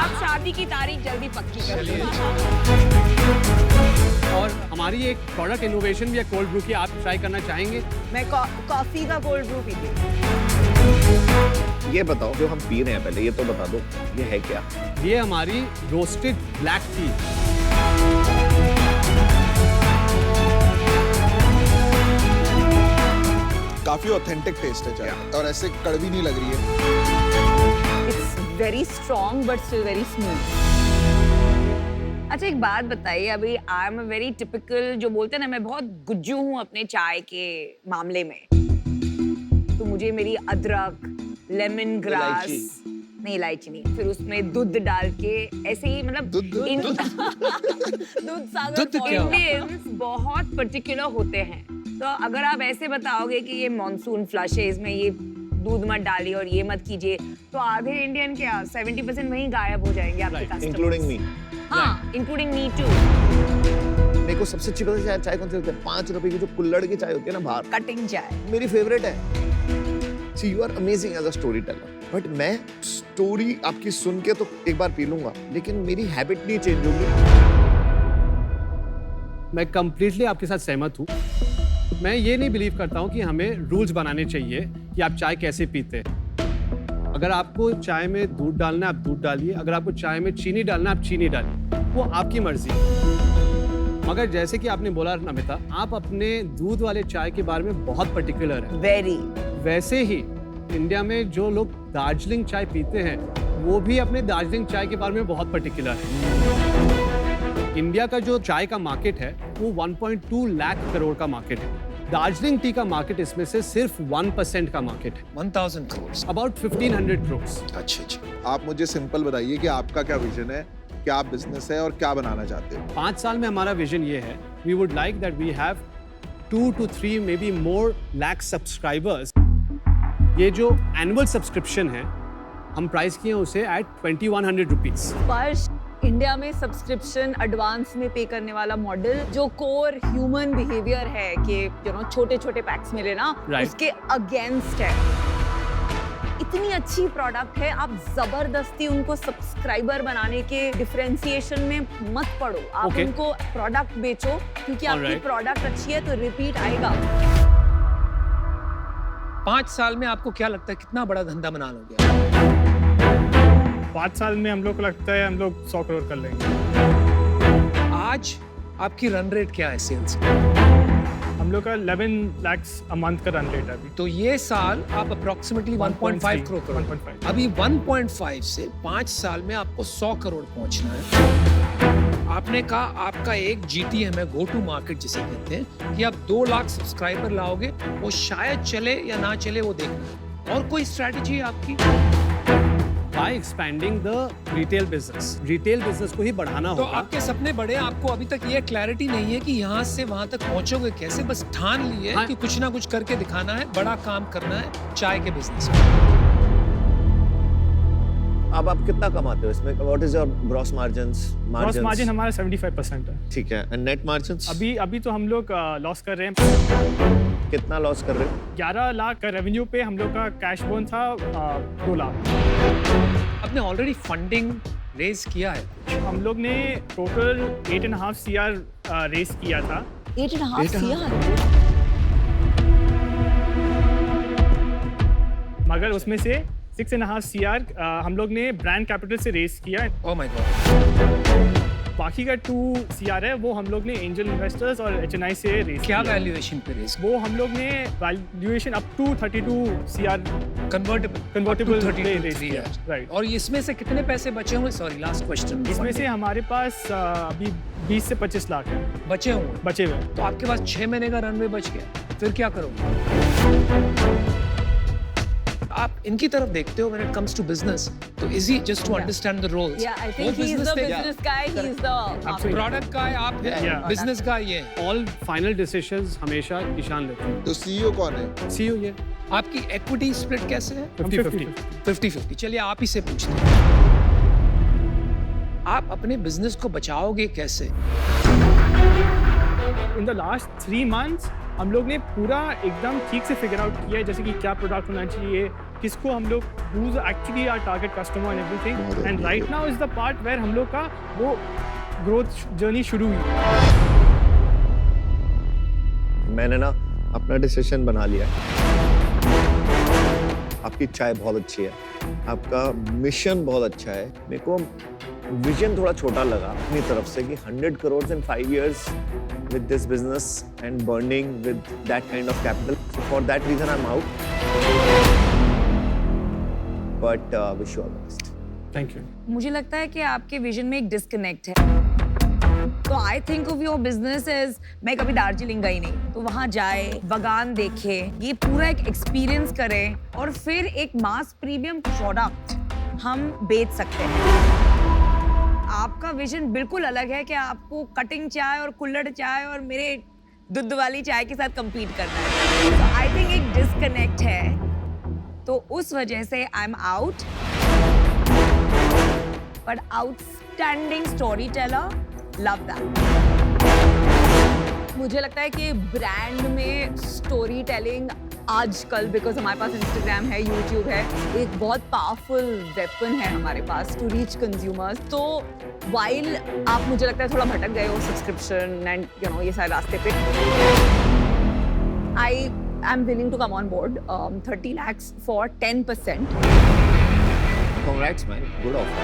अब शादी की तारीख जल्दी पक्की कर लीजिए। और हमारी एक प्रोडक्ट इनोवेशन भी है कोल्ड ब्रू की, आप ट्राई करना चाहेंगे? मैं कॉफी का कोल्ड ब्रू पीती हूँ। ये बताओ जो हम पी रहे हैं, पहले ये तो बता दो ये है क्या? ये हमारी रोस्टेड ब्लैक टी। काफी ऑथेंटिक टेस्ट है चाय और ऐसे कड़वी नहीं लग रही है। It's very strong but still very smooth. अच्छा एक बात बताइए, अभी I am a very typical, जो बोलते हैं ना, मैं बहुत गुज्जू हूँ अपने चाय के मामले में। तो मुझे मेरी अदरक, लेमन ग्रास, नहीं इलायची नहीं, फिर उसमें दूध डाल के ऐसे ही, मतलब दूध इंडियंस बहुत पर्टिकुलर होते हैं। तो अगर आप ऐसे बताओगे कि ये मॉनसून फ्लश है, इसमें ये दूध मत डालिए और ये मत कीजिए, तो आधे इंडियन क्या 70% वहीं गायब हो जाएंगे आपके कस्टमर्स। Including me. हाँ, इंक्लूडिंग मी टू। मेरे को सबसे अच्छी पता है चाय कौन सी होती है? 5 रुपए की जो कुल्हड़ की चाय होती है ना बाहर, कटिंग चाय मेरी फेवरेट है। See you are amazing as a story teller, but मैं स्टोरी आपकी सुन के तो एक बार पी लूंगा, लेकिन मेरी हैबिट नहीं चेंज होगी। मैं कंप्लीटली आपके साथ सहमत हूँ। मैं ये नहीं बिलीव करता हूँ कि हमें रूल्स बनाने चाहिए कि आप चाय कैसे पीते हैं। अगर आपको चाय में दूध डालना है आप दूध डालिए, अगर आपको चाय में चीनी डालना है आप चीनी डालिए, वो आपकी मर्जी है। मगर जैसे कि आपने बोला नमिता, आप अपने दूध वाले चाय के बारे में बहुत पर्टिकुलर हैं। वेरी। वैसे ही इंडिया में जो लोग दार्जिलिंग चाय पीते हैं वो भी अपने दार्जिलिंग चाय के बारे में बहुत पर्टिकुलर है। इंडिया का जो चाय का मार्केट है वो 1.2 लाख करोड़ का मार्केट है। दार्जिलिंग टी का मार्केट इसमें से सिर्फ 1% का मार्केट है। 1000 करोड़, अबाउट 1500 करोड़। अच्छा। आप मुझे सिंपल बताइए कि आपका क्या विजन है, क्या बिजनेस है और क्या बनाना चाहते हो? 5 साल में हमारा विजन ये है, we would like that we have 2 to 3 maybe more lakh subscribers. ये जो एनुअल सब्सक्रिप्शन है हम प्राइस किए उसे एट 2100 रुपीज। स्पर्श इंडिया में सब्सक्रिप्शन एडवांस में पे करने वाला मॉडल, जो कोर ह्यूमन बिहेवियर है कि छोटे छोटे पैक्स मिले ना, उसके अगेंस्ट है। इतनी अच्छी प्रोडक्ट है, आप जबरदस्ती उनको सब्सक्राइबर बनाने के डिफरेंशिएशन में मत पड़ो। आप उनको प्रोडक्ट बेचो, क्योंकि आपकी प्रोडक्ट अच्छी है तो रिपीट आएगा। 5 साल में आपको क्या लगता है कितना बड़ा धंधा बना लोगे? 5 साल में हम लोग को लगता है हम लोग 100 करोड़ कर लेंगे। आज आपकी रन रेट क्या है सेल्स? हम लोग का 11 लाख अ मंथ का रन रेट है अभी। तो ये साल आप अप्रोक्सीमेटली 1.5 करोड़ करोड़। 1.5। अभी 1.5 से 5 साल में आपको 100 करोड़ पहुंचना है। आपने कहा आपका एक GTM है, गो टू मार्केट जिसे कहते हैं, कि आप 2 लाख सब्सक्राइबर लाओगे। वो शायद चले या ना चले वो देखना। और कोई स्ट्रैटेजी है आपकी? By expanding the retail business, retail business को ही बढ़ाना तो होगा। आपके सपने बड़े हैं, आपको अभी तक ये क्लैरिटी नहीं है कि यहाँ से वहाँ तक पहुँचोगे कैसे, बस ठान लिए कि कुछ ना कुछ करके दिखाना है, बड़ा काम करना है चाय के बिजनेस में। अब आप कितना कमाते हो इसमें? What is your gross margins? Gross margin हमारा 75% है। ठीक है। And net margins? अभी तो हम लोग लॉस कर रहे हैं। कितना लॉस कर रहे हो? 11 लाख का रेवेन्यू पे हम लोग का कैश बर्न था 2 लाख। आपने ऑलरेडी फंडिंग रेज किया है? हम लोग ने टोटल 8.5 CR रेस किया था। 8.5 CR? मगर उसमें से 6.5 CR हम लोग ने ब्रांड कैपिटल से रेस किया। Oh my God. बाकी का 2 CR है वो हम लोग ने एंजल इन्वेस्टर्स और HNI से रेस क्या किया। वैल्यूएशन पे रेज? वो हम लोग ने valuation up to 32 CR convertible 32 right. और इसमें से कितने पैसे बचे हुए? Sorry, last question. इसमें से हमारे पास अभी 20 से 25 लाख है बचे हुए। बचे हुए। तो आपके पास 6 महीने का रनवे बच गया, फिर क्या करोगे? आप इनकी तरफ देखते हो when it comes to business, तो easy just to understand the roles. Yeah, I think he's the business guy, he's the product guy, आप हैं, business guy ये। All final decisions हमेशा ईशान लेते हैं। तो CEO कौन है? CEO ये। आपकी equity split कैसे है? 50-50। 50-50। चलिए आप ही से पूछते हैं, आप अपने बिजनेस को बचाओगे कैसे? In the last 3 months हम लोग ने पूरा एकदम ठीक से फिगर आउट किया है, जैसे कि क्या प्रोडक्ट होना चाहिए, किसको हम लोग who's actually our target customer and everything, and right now is the part where हम लोग का वो ग्रोथ जर्नी शुरू हुई। मैंने ना अपना डिसीजन बना लिया है। आपकी चाय बहुत अच्छी है, आपका मिशन बहुत अच्छा है। मेरे को विजन थोड़ा छोटा लगा अपनी तरफ से कि 100 crores in 5 years with this business and burning with that kind of capital. So for that reason I'm out. But wish you all the best. Thank you. मुझे लगता है कि आपके विजन में एक डिस्कनेक्ट है। तो I think of your business as मैं कभी दार्जिलिंग गई नहीं, तो वहाँ जाए, बगान देखे, ये पूरा एक एक्सपीरियंस करें और फिर एक मास प्रीमियम प्रोडक्ट हम बेच सकते हैं। आपका विजन बिल्कुल अलग है कि आपको कटिंग चाय और कुल्हड़ चाय और मेरे दूध वाली चाय के साथ compete करना है। तो आई थिंक एक डिस्कनेक्ट है, तो उस वजह से आई am out. But outstanding story teller, love that. मुझे लगता है कि ब्रांड में स्टोरी टेलिंग आजकल, बिकॉज हमारे पास इंस्टाग्राम है, यूट्यूब है, एक बहुत पावरफुल वेपन है हमारे पास टू रीच कंज्यूमर्स। तो वाइल आप मुझे लगता है थोड़ा भटक गए हो सब्सक्रिप्शन एंड ये सारे रास्ते पे, I am willing to come on board 30 lakhs for 10%। Congrats man, good offer.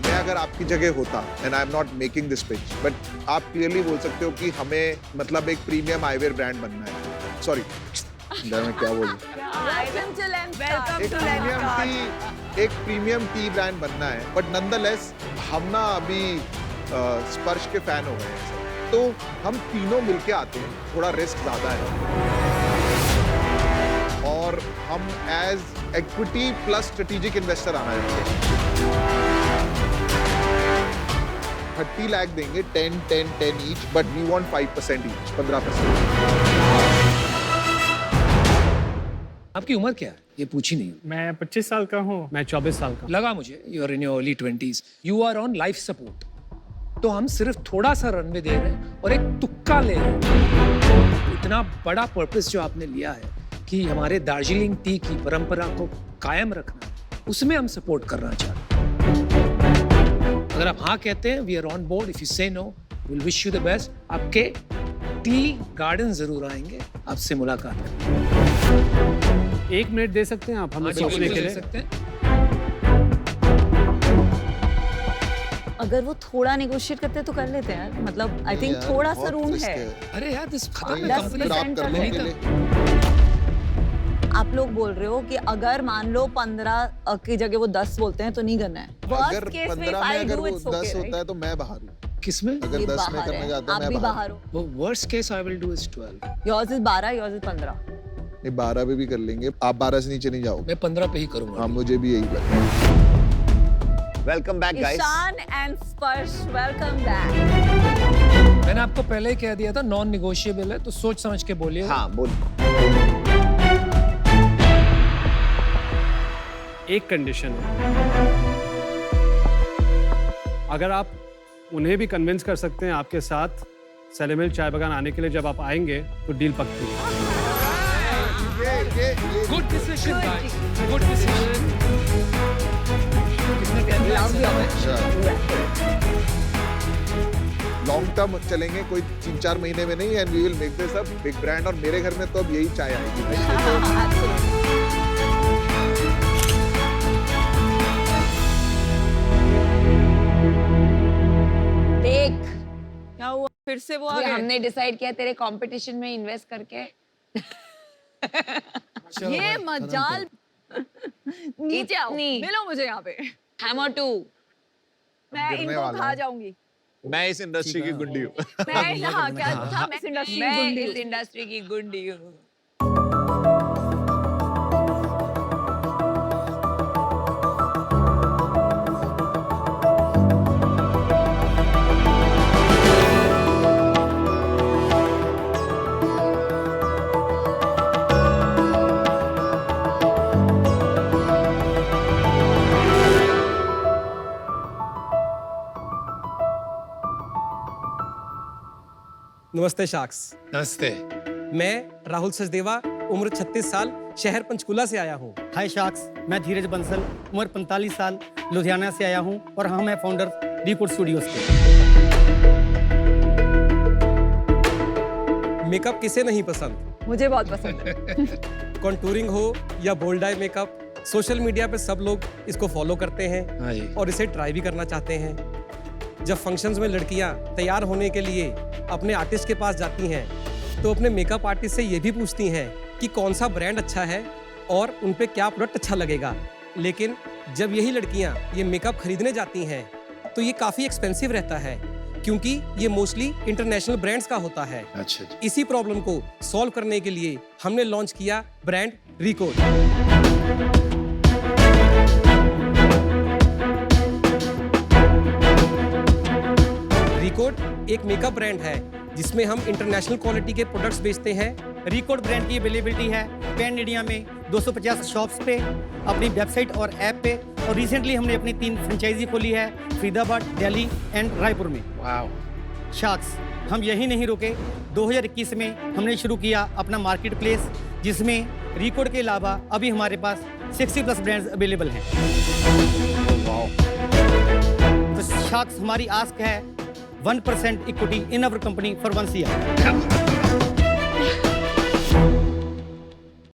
मैं अगर आपकी जगह होता, and I am not making this pitch, but आप क्लियरली बोल सकते हो कि हमें मतलब एक प्रीमियम आईवेयर ब्रांड बनना है। सॉरी, मैं क्या बोलूं? एक प्रीमियम टी ब्रांड बनना है, बट नॉनदलेस हम ना अभी स्पर्श के फैन हो गए हैं, तो हम तीनों मिलके आते हैं, थोड़ा रिस्क ज्यादा है और हम as equity plus strategic investor आना चाहते हैं। 30 लाख देंगे, 10 each, but we want 5% each, 15%. आपकी उम्र क्या है? ये पूछी नहीं। मैं 25 साल का हूँ। मैं 24 साल का। लगा मुझे, you are in your early 20s. You are on life support. तो हम सिर्फ थोड़ा सा रनवे दे रहे हैं और एक तुक्का ले रहे हैं। इतना बड़ा पर्पस जो आपने लिया है कि हमारे दार्जिलिंग टी की परंपरा को कायम रखना, उसमें हम सपोर्ट करना चाहते हैं। अगर आप हाँ कहते हैं, we are on board. If you say no, we'll wish you the best. आपके टी गार्डन जरूर आएंगे, आपसे मुलाकात करेंगे। 1 मिनट दे सकते हैं आप हमें सोचने के लिए? सकते हैं। अगर वो थोड़ा नेगोशिएट करते तो कर लेते हैं, मतलब आई थिंक थोड़ा सा रूम है। अरे यार, दिस खत्म है, 10% कर लेते। आप लोग बोल रहे हो कि अगर मान लो 15 की जगह वो 10 बोलते हैं तो नहीं करना है। अगर 15 में अगर वो 10 होता है तो मैं बाहर हूँ। किसमें? अगर 10 में करने जाता है, मैं बाहर हूँ। वो worst case I will do is 12। Yours is 12, yours is 15। नहीं, 12 पे भी कर लेंगे। आप 12 से नीचे नहीं जाओगे। मैं 15 पे ही करूँगा। हाँ, मुझे भी यही लगता है। Welcome back guys. Ishaan and Sparsh, welcome back. मैंने आपको पहले ही कह दिया था नॉन निगोशिएबल है, तो सोच समझ के बोलिए। हाँ बोल। एक कंडीशन है, अगर आप उन्हें भी कन्विंस कर सकते हैं आपके साथ सेलेमिल चाय बागान आने के लिए, जब आप आएंगे तो डील पक्की है। Good decision guys, good decision. Long term चलेंगे, कोई 3-4 महीने में नहीं, and we will make this a big brand. और मेरे घर में तो अब यही चाय आएगी भाई। देख क्या हुआ? फिर से वो आ गए? हमने डिसाइड किया तेरे कंपटीशन में इन्वेस्ट करके ये मजाल। नीचे आओ, मिलो मुझे यहाँ पे। हैमर 2 मैं गिरने इनको वाला खा हूँ। जाऊंगी। मैं इस इंडस्ट्री की गुंडी हूँ। मैं हाँ, क्या था? मैं इस इंडस्ट्री मैं की इस गुंडी इंडस्ट्री की गुंडी हूँ। नमस्ते शाक्स। नमस्ते। मैं राहुल सचदेवा, उम्र 36 साल, शहर पंचकुला से आया हूँ। हाय शाक्स, मैं धीरज बंसल, उम्र 45 साल, लुधियाना से आया हूँ और हम हैं फाउंडर रिकॉर्ड स्टूडियोज के। मेकअप किसे नहीं पसंद? मुझे बहुत पसंद है। कॉन्टूरिंग हो या bold eye makeup, social media पे सब लोग इसको फॉलो करते हैं और इसे ट्राई भी करना चाहते हैं। जब फंक्शंस में लड़कियां तैयार होने के लिए अपने आर्टिस्ट के पास जाती हैं तो अपने मेकअप आर्टिस्ट से ये भी पूछती हैं कि कौन सा ब्रांड अच्छा है और उन पे क्या प्रोडक्ट अच्छा लगेगा। लेकिन जब यही लड़कियां ये मेकअप खरीदने जाती हैं तो ये काफ़ी एक्सपेंसिव रहता है क्योंकि ये मोस्टली इंटरनेशनल ब्रांड्स का होता है। अच्छा जी। इसी प्रॉब्लम को सॉल्व करने के लिए हमने लॉन्च किया ब्रांड रिकॉर्ड। रिकॉर्ड एक मेकअप ब्रांड है जिसमें हम इंटरनेशनल क्वालिटी के प्रोडक्ट्स बेचते हैं। रिकॉर्ड ब्रांड की अवेलेबिलिटी है पैन इंडिया में 250 शॉप्स पे, अपनी वेबसाइट और ऐप पे, और रिसेंटली हमने अपनी 3 फ्रेंचाइजी खोली है फरीदाबाद, दिल्ली एंड रायपुर में। वाओ। शाक्स, हम यही नहीं रुके। 2021 में हमने शुरू किया अपना मार्केट प्लेस जिसमें रिकॉर्ड के अलावा अभी हमारे पास 60+ ब्रांड्स अवेलेबल हैं। तो शाक्स, हमारी आस्क है 1% equity in our company for 1 year.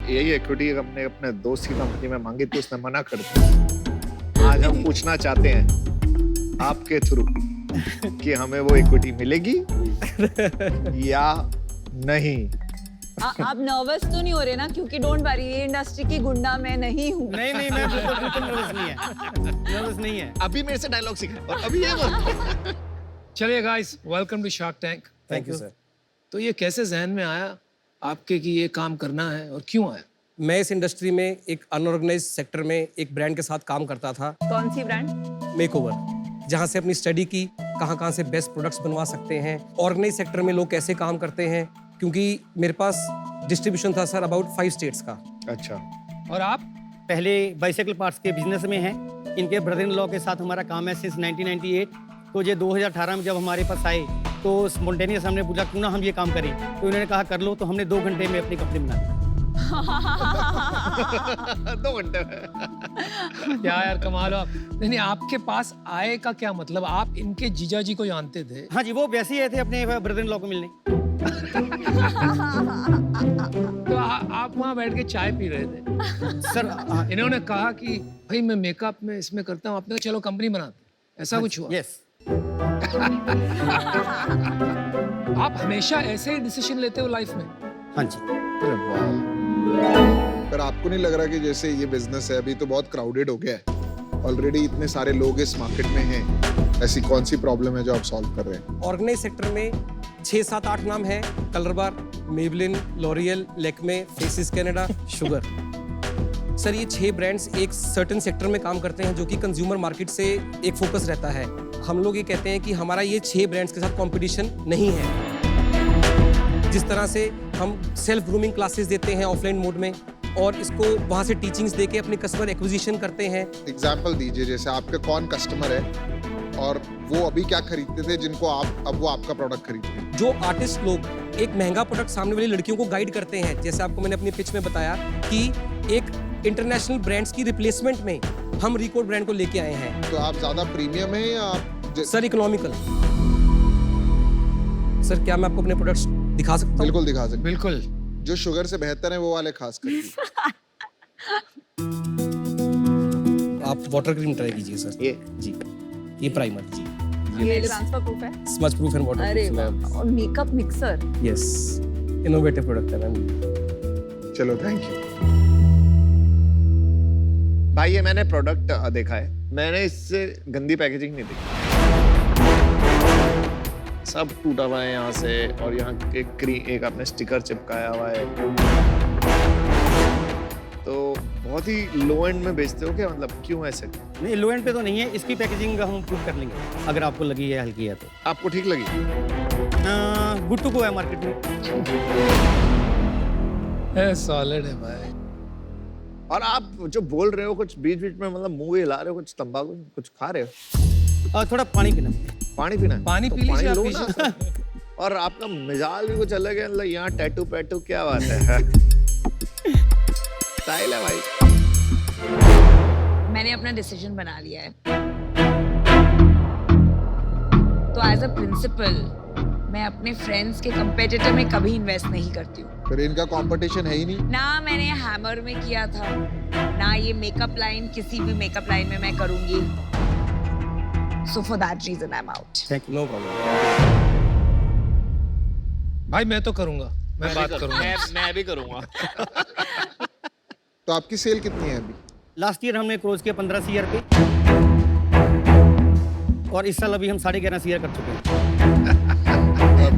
यही इक्विटी हमने अपने दोस्त की कंपनी में मांगी थी, उसने मना कर दिया। आज हम पूछना चाहते हैं आपके थ्रू कि हमें वो इक्विटी मिलेगी या नहीं। आप नर्वस तो नहीं हो रहे ना? क्योंकि डोंट वरी, ये इंडस्ट्री की गुंडा मैं नहीं हूँ। नहीं, मैं बिल्कुल नर्वस नहीं है। नर्वस नहीं है। अभी मेरे से डायलॉग सीखा और अभी ये बोल। चलिए guys, welcome to Shark Tank. Thank you sir. तो ये कैसे जहन में आया आपके कि ये काम करना है और क्यों आया? मैं इस इंडस्ट्री में एक अनऑर्गेनाइज्ड सेक्टर में एक ब्रांड के साथ काम करता था, कौन सी ब्रांड? मेकओवर, जहाँ से अपनी स्टडी की कहाँ से बेस्ट प्रोडक्ट्स बनवा सकते हैं, ऑर्गेनाइज सेक्टर में लोग कैसे काम करते हैं, क्योंकि मेरे पास डिस्ट्रीब्यूशन था सर अबाउट 5 स्टेट्स का। अच्छा। और आप? पहले बाइसाइकिल पार्ट्स के बिजनेस में हैं। इनके ब्रदर इन लॉ के साथ हमारा काम है सिंस 1998। तो ये 2018 में जब हमारे पास आए तो स्पॉन्टेनियस हमने पूछा क्यों ना हम ये काम करें, तो इन्होंने कहा कर लो। तो हमने 2 घंटे में अपनी कंपनी बना दी। 2 घंटे में। क्या यार, कमाल हो आप। नहीं, आपके पास आए का क्या मतलब? आप इनके जीजा जी को जानते थे? हाँ जी, वो वैसे ही आए थे अपने ब्रदर इन लॉ को मिलने। तो आप वहाँ बैठ के चाय पी रहे थे सर, इन्होंने कहा कि भाई मैं मेकअप में इसमें करता हूँ, आपने कहा चलो कंपनी बनाते हैं, ऐसा कुछ हुआ? यस। आप हमेशा ऐसे ही डिसीजन लेते हो लाइफ में? हाँ जी। पर आपको नहीं लग रहा कि जैसे ये बिजनेस है अभी तो बहुत क्राउडेड हो गया है, ऑलरेडी इतने सारे लोग इस मार्केट में हैं, ऐसी कौन सी प्रॉब्लम है जो आप सॉल्व कर रहे हैं? ऑर्गेनाइज सेक्टर में 6, 7, 8 नाम हैं: Colorbar, Maybelline, L'Oreal, Lakme, Faces Canada, Sugar. Sir, ये 6 ब्रांड्स एक सर्टेन सेक्टर में काम करते हैं जो कि कंज्यूमर मार्केट से एक फोकस रहता है। हम लोग ये कहते हैं कि हमारा ये 6 ब्रांड्स के साथ कंपटीशन नहीं है। जिस तरह से हम सेल्फ ग्रूमिंग क्लासेस देते हैं ऑफलाइन मोड में और इसको वहाँ से टीचिंग्स देके अपने कस्टमर एक्विजिशन करते हैं। एग्जाम्पल दीजिए, जैसे आपके कौन कस्टमर है और वो अभी क्या खरीदते थे जिनको आप अब वो आपका प्रोडक्ट खरीदते हैं? जो आर्टिस्ट लोग एक महंगा प्रोडक्ट सामने वाली लड़कियों को गाइड करते हैं, जैसे आपको मैंने अपनी पिच में बताया कि एक इंटरनेशनल ब्रांड्स की रिप्लेसमेंट में हम रिकॉर्ड ब्रांड को लेके आए हैं। तो आप ज्यादा प्रीमियम है या आप सर इकोनॉमिकल। सर क्या मैं आपको अपने प्रोडक्ट्स दिखा सकता हूँ? बिल्कुल दिखा सकते, बिल्कुल। जो शुगर से बेहतर है वो वाले खास कर। आप वाटर क्रीम ट्राई कीजिए सर। ये जी, ये प्राइमर जी, ये ट्रांसफर प्रूफ है। स्मच प्रूफ एंड वाटर अरे प्रूफ। वाह, और makeup mixer. Yes, innovative product है मैम। चलो थैंक यू भाई। ये मैंने प्रोडक्ट देखा है, मैंने इससे गंदी पैकेजिंग नहीं देखी। सब टूटा हुआ है यहाँ से, और यहाँ एक आपने स्टिकर चिपकाया हुआ है। तो बहुत ही लो एंड में बेचते हो क्या? मतलब क्यों ऐसे? नहीं, लो एंड पे तो नहीं है, इसकी पैकेजिंग हम इम्प्रूव कर लेंगे अगर आपको लगी है हल्की है तो। आपको ठीक लगी? गुड टू गो है मार्केट में। सॉलिड है भाई। और आप जो बोल रहे हो कुछ बीच बीच में, मतलब मुंह हिला रहे हो, कुछ तंबाकू कुछ खा रहे हो? थोड़ा पानी पीना। पानी पीना है? पानी तो पी लीजिए लो आप ना। और आपका मिजाज भी कुछ अलग है, मतलब यहाँ टैटू पैटू क्या बात है? स्टाइल है भाई। मैंने अपना डिसीजन बना लिया है। तो एज अ प्रिंसिपल मैं अपने फ्रेंड्स के कंपेटिटर में कभी इन्वेस्ट नहीं करती हूँ। फिर इनका कंपटीशन है ही नहीं ना मैंने हैमर में किया था, ना ये मेकअप लाइन, किसी भी मेकअप लाइन में मैं करूंगी। So for that reason I am out. Thank you. No problem भाई। मैं तो करूंगा, मैं बात करूंगा। मैं भी करूंगा। तो आपकी सेल कितनी है अभी? लास्ट ईयर हमने क्लोज किया 15 CR पे, और इस साल अभी हम 11.5 CR कर चुके हैं।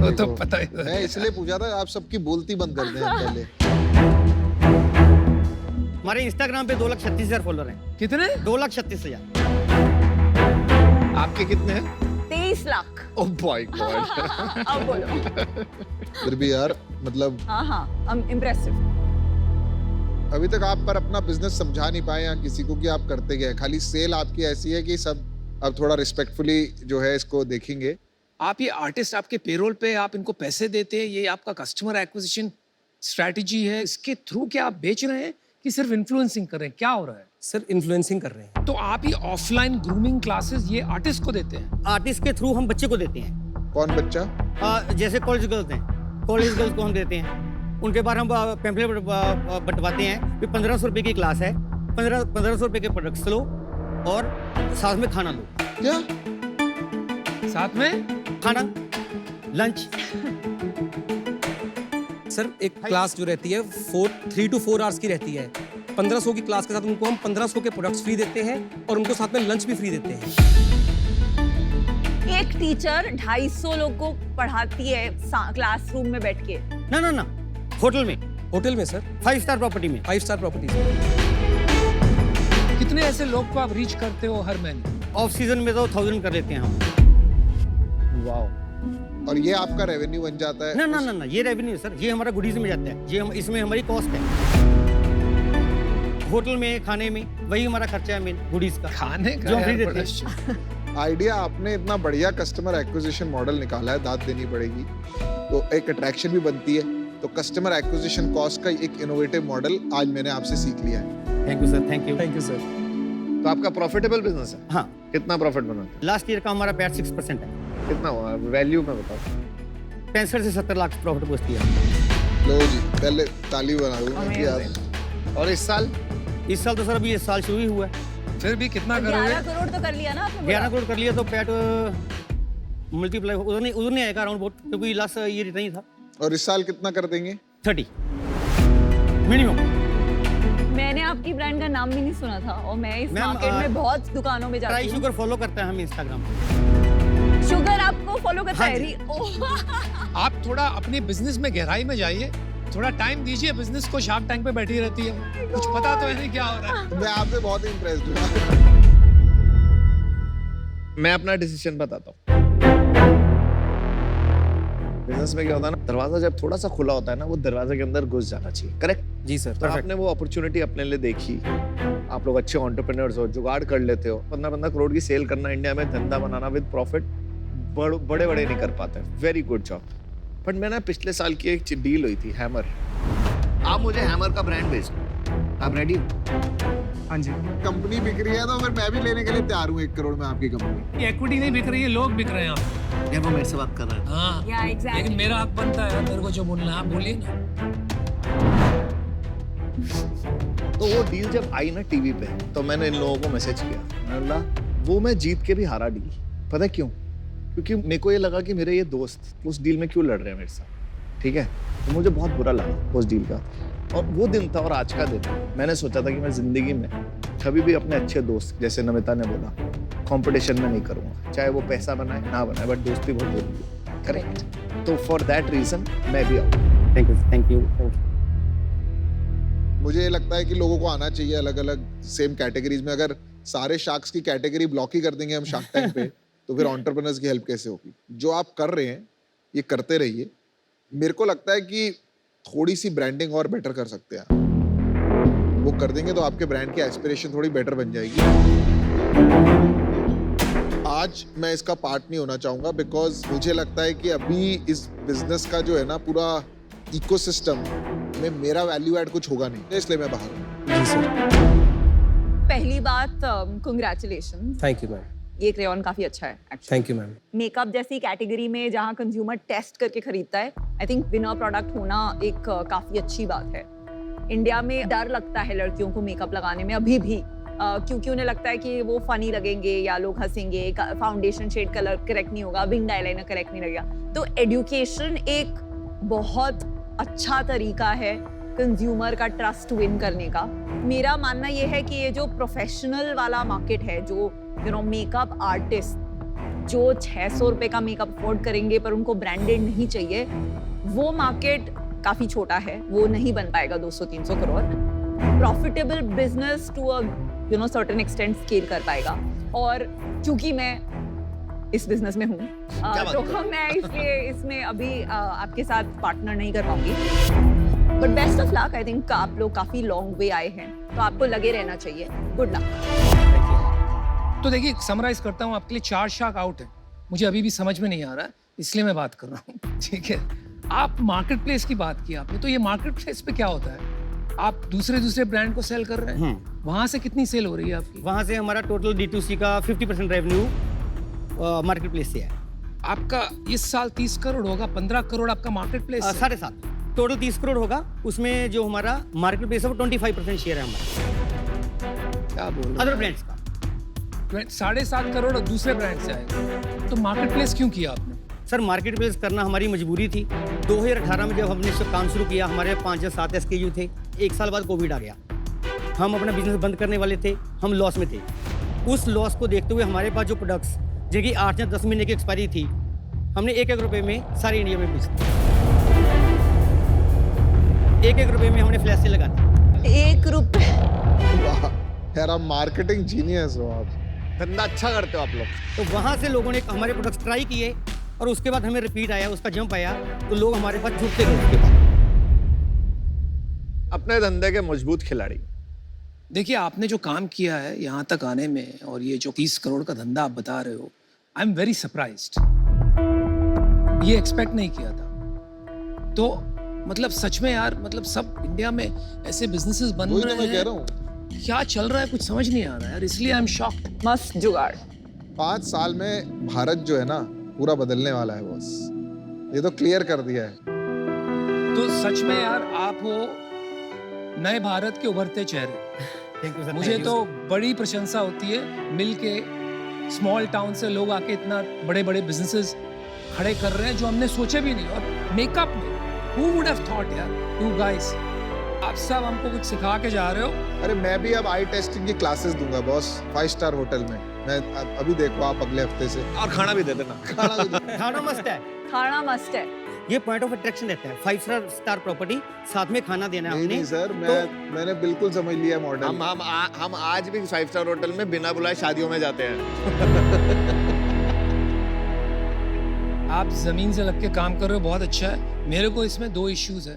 वो तो पता ही मैं इसलिए पूछा था, आप सबकी बोलती बंद कर दें पहले। हमारे इंस्टाग्राम पे 2,36,000 फॉलोअर हैं। कितने? 2,36,000। आपके कितने हैं? 23 लाख। ओह माय गॉड। अब बोलो। फिर भी यार मतलब हाँ, इम्प्रेसिव। अभी तक आप पर अपना बिजनेस समझा नहीं पाए या किसी को कि आप करते क्या है। खाली सेल आपकी ऐसी है कि सब अब थोड़ा रिस्पेक्टफुली जो है इसको देखेंगे। आप ये आर्टिस्ट आपके पेरोल पे, आप इनको पैसे देते हैं, ये आपका कस्टमर एक्विजिशन स्ट्रैटेजी है, इसके थ्रू क्या आप बेच रहे हैं कि सिर्फ इन्फ्लुएंसिंग कर रहे हैं? क्या हो रहा है? सर इन्फ्लुएंसिंग कर रहे हैं। तो आप ये ऑफलाइन ग्रूमिंग क्लासेस ये आर्टिस्ट को देते हैं? आर्टिस्ट के थ्रू हम बच्चे को देते हैं। कौन बच्चा? जैसे कॉलेज गर्ल्स हैं, कॉलेज गर्ल्स को हम देते हैं। उनके बाद हम पैम्पलेट बंटवाते हैं कि 1500 रुपये की क्लास है, 1500 रुपये के प्रोडक्ट्स लो और साथ में खाना लो। क्या साथ में खाना, लंच? सर एक क्लास जो रहती है 3 to 4 आवर्स की रहती है। 1500 की क्लास के साथ उनको हम 1500 के प्रोडक्ट्स फ्री देते हैं और उनको साथ में लंच भी फ्री देते हैं। एक टीचर 250 लोग को पढ़ाती है क्लासरूम में बैठ के? ना, होटल में। होटल में सर, 5 स्टार प्रॉपर्टी में। 5 स्टार प्रॉपर्टीज। कितने ऐसे लोग को आप रीच करते हो हर महीने? ऑफ सीजन में तो 1000 कर लेते हैं हम। वाह। और ये आपका रेवेन्यू बन जाता है? ना, ये रेवेन्यू सर, ये हमारा गुडीज में जाता है। ये इसमें हमारी कॉस्ट है। होटल में खाने में वही हमारा खर्चा है मेन, गुडीज का। खाने का जो फ्री देते हैं। आइडिया आपने इतना बढ़िया कस्टमर एक्विजिशन मॉडल निकाला है, दाद देनी पड़ेगी। तो एक अट्रैक्शन भी बनती है। तो कस्टमर एक्विजिशन कॉस्ट का एक इनोवेटिव मॉडल आज मैंने आपसे सीख लिया है। Thank you sir, thank you. Thank you sir. तो आपका प्रॉफिटेबल बिजनेस है? हाँ। कितना प्रॉफिट बनाते हैं? लास्ट ईयर का हमारा पैट 6% है। कितना हुआ वैल्यू में बताओ? 65 से 70 लाख प्रॉफिट पहुंचती है। लो जी, पहले ताली बना दूं। और इस साल? इस साल तो सर अभी इस साल शुरू ही हुआ है। फिर भी कितना करोगे? 11 करोड़ तो कर लिया ना आपने? 11 करोड़ कर लिया तो पैट मल्टीप्लाई उधर नहीं आएगा अराउंड बहुत, क्योंकि लास्ट ईयर इतना ही था। और इस साल कितना कर देंगे? 30 मिनिमम। मैंने आपकी ब्रांड का नाम भी नहीं सुना था और मैं इस मार्केट में बहुत दुकानों में जाती हूँ। ट्राई शुगर फॉलो करते हैं हम इंस्टाग्राम पे। शुगर आपको फॉलो करता है? आप थोड़ा अपने बिजनेस में गहराई में जाइए, थोड़ा टाइम दीजिए बिजनेस को। शार्क टैंक पे बैठी रहती है, कुछ पता तो है नहीं क्या हो रहा है। मैं आपसे बहुत इम्प्रेस्ड हूँ। मैं अपना डिसीजन बताता हूँ। बिजनेस में क्या होता है ना, दरवाजा जब थोड़ा सा खुला होता है ना, वो दरवाजे के अंदर घुस जाना चाहिए। करेक्ट? जी सर। तो आपने वो अपॉर्चुनिटी अपने लिए देखी। आप लोग अच्छे एंटरप्रेन्योर्स हो, जुगाड़ कर लेते हो। 15 करोड़ की सेल करना इंडिया में, धंधा बनाना विद प्रॉफिट, बड़े नहीं कर पाते। Very good job. बट मैंने पिछले साल की एक डील हुई थी, हैमर। आप मुझे हैमर का ब्रांड बेच दो, आप रेडी हो? हाँ जी। कंपनी बिक रही है तो फिर मैं भी लेने के लिए तैयार हूँ 1 करोड़ में आपकी कंपनी। ये इक्विटी नहीं बिक रही है, लोग बिक रहे हैं आप। यार वो मेरे से बात कर रहा है। हाँ Yeah, exactly. लेकिन मेरा हक बनता है मेरे को जो बोलना है आप बोलिए ना। तो वो डील जब आई ना टीवी पे तो मैंने इन लोगों को मैसेज किया, मैंने बोला वो मैं जीत के भी हारा डील। पता है क्यों? क्योंकि मेरे को ये लगा कि मेरे ये दोस्त उस डील में क्यों लड़ रहे हैं मेरे साथ, ठीक है? तो मुझे बहुत बुरा लगा उस डील का। और वो दिन था और आज का दिन, मैंने सोचा था कि मैं जिंदगी में कभी भी अपने अच्छे दोस्त, जैसे नमिता ने बोला, कंपटीशन में नहीं करूँगा, चाहे वो पैसा बनाए ना बनाए, बट दोस्ती बहुत जरूरी है। करेक्ट। तो फॉर दैट रीजन मैं भी आऊँ। Thank you. मुझे लगता है कि लोगों को आना चाहिए अलग अलग सेम कैटेगरीज में। अगर सारे शार्क्स की कैटेगरी ब्लॉक ही कर देंगे हम शार्क टैंक पे तो फिर एंटरप्रेन्योर्स की हेल्प कैसे होगी? जो आप कर रहे हैं ये करते रहिए। मेरे को लगता है कि थोड़ी सी ब्रांडिंग और बेटर कर सकते हैं। वो कर देंगे तो आपके ब्रांड की एस्पिरेशन थोड़ी बेटर बन जाएगी। आज मैं इसका पार्ट नहीं होना चाहूंगा बिकॉज मुझे लगता है कि अभी इस बिजनेस का जो है ना पूरा इकोसिस्टम में मेरा वैल्यू ऐड कुछ होगा नहीं, इसलिए मैं बाहर हूँ। पहली बात कंग्रेचुलेशन। Thank you ma'am. ये क्रेयॉन काफी अच्छा है actually. Thank you ma'am. Makeup जैसी कैटेगरी में जहाँ कंज्यूमर टेस्ट करके खरीदता है, आई थिंक विनर प्रोडक्ट होना एक काफी अच्छी बात है। इंडिया में डर लगता है लड़कियों को मेकअप लगाने में अभी भी, क्योंकि उन्हें लगता है कि वो फनी लगेंगे या लोग हंसेंगे, फाउंडेशन शेड कलर करेक्ट नहीं होगा, विंग आईलाइनर करेक्ट नहीं लगेगा। तो एजुकेशन एक बहुत अच्छा तरीका है कंज्यूमर का ट्रस्ट विन करने का। मेरा मानना ये है कि ये जो प्रोफेशनल वाला मार्केट है, जो मेकअप आर्टिस्ट जो 600 रुपए का मेकअप अफोर्ड करेंगे पर उनको ब्रांडेड नहीं चाहिए, वो मार्केट काफी छोटा है, वो नहीं बन पाएगा 200-300 crore. Profitable business to a certain extent scale कर पाएगा। और क्योंकि मैं इस बिजनेस में हूँ तो मैं इसलिए इसमें अभी आपके साथ पार्टनर नहीं कर पाऊंगी। But best of luck. I think आप लोग काफी लॉन्ग वे आए हैं तो आपको लगे रहना चाहिए। Good luck. तो देखिए समराइज करता हूँ आपके लिए, 4 शार्क आउट है। मुझे अभी भी समझ में नहीं आ रहा है, इसलिए मैं बात कर रहा हूँ, ठीक है? आप मार्केट प्लेस की बात की आपने, तो ये मार्केट प्लेस पे क्या होता है? आप दूसरे ब्रांड को सेल कर रहे हैं, वहां से कितनी सेल हो रही है आपकी? वहां से हमारा टोटल D2C का 50% रेवेन्यू मार्केट प्लेस से है। आपका इस साल 30 करोड़ होगा, 15 करोड़ आपका मार्केट प्लेस 7.5 टोटल 30 करोड़ होगा। उसमें जो हमारा मार्केट प्लेस है वो 25% शेयर है हमारा। क्या बोल अदर ब्रांड्स का 7.5 करोड़ और दूसरे ब्रांड से आएगा। तो मार्केट प्लेस क्यों किया आपने? सर मार्केट प्लेस करना हमारी मजबूरी थी। 2018 में जब हमने इसका काम शुरू किया, हमारे 5 या 7 SKU थे। 1 साल बाद कोविड आ गया, हम अपना बिजनेस बंद करने वाले थे, हम लॉस में थे। उस लॉस को देखते हुए हमारे पास जो प्रोडक्ट्स जिनकी 8 या 10 महीने की एक्सपायरी थी, हमने 1-1 रुपए में सारे इंडिया में बेच दिए। 1-1 रुपए में हमने फ्लैश सेल लगा दी। 1 रुपए। यार आप मार्केटिंग जीनियस हो, आप धंधा अच्छा करते हो आप लोग। तो वहां से लोगों ने हमारे प्रोडक्ट्स ट्राई किए और उसके बाद हमें रिपीट आया, उसका जंप आया, तो लोग हमारे पास जुटते गए उसके बाद। अपने धंधे के मजबूत खिलाड़ी। देखिए आपने जो काम किया है यहाँ तक आने में, और ये जो 30 करोड़ का धंधा आप बता रहे हो, आई एम वेरी सरप्राइज्ड। ये एक्सपेक्ट नहीं किया था। तो मतलब सच में यार, मतलब सब इंडिया में ऐसे बिजनेसेस बन रहे हैं। मैं कह रहा हूँ क्या चल रहा है कुछ समझ नहीं आ रहा है यार, इसलिए आई एम शॉक्ड। मस्त जुगाड़। 5 साल में भारत जो है ना पूरा बदलने वाला है बॉस, ये तो क्लियर कर दिया है। तो सच में यार आप हो नए भारत के उभरते चेहरे। Thank you sir. मुझे तो बड़ी प्रशंसा होती है मिलके, स्मॉल टाउन से लोग आके इतना बड़े बड़े बिजनेसेस खड़े कर रहे हैं जो हमने सोचे भी नहीं। और मेकअप में who would have thought यार, you guys, आप सब हमको कुछ सिखा के जा रहे हो। अरे मैं भी अब आई टेस्टिंग की क्लासेस दूंगा बॉस, 5 स्टार होटल में। मैं अभी देखो आप अगले हफ्ते से। और खाना भी दे देना। खाना मस्त है। खाना मस्त है। ये पॉइंट ऑफ अट्रैक्शन रहता है। 5 स्टार प्रॉपर्टी, साथ में खाना देना है हमने। नहीं सर, मैंने बिल्कुल समझ लिया मॉडल। हम आज भी 5 स्टार होटल में बिना बुलाए शादियों में जाते हैं। आप जमीन से लग के काम कर रहे हो, बहुत अच्छा है। मेरे को इसमें 2 इश्यूज है।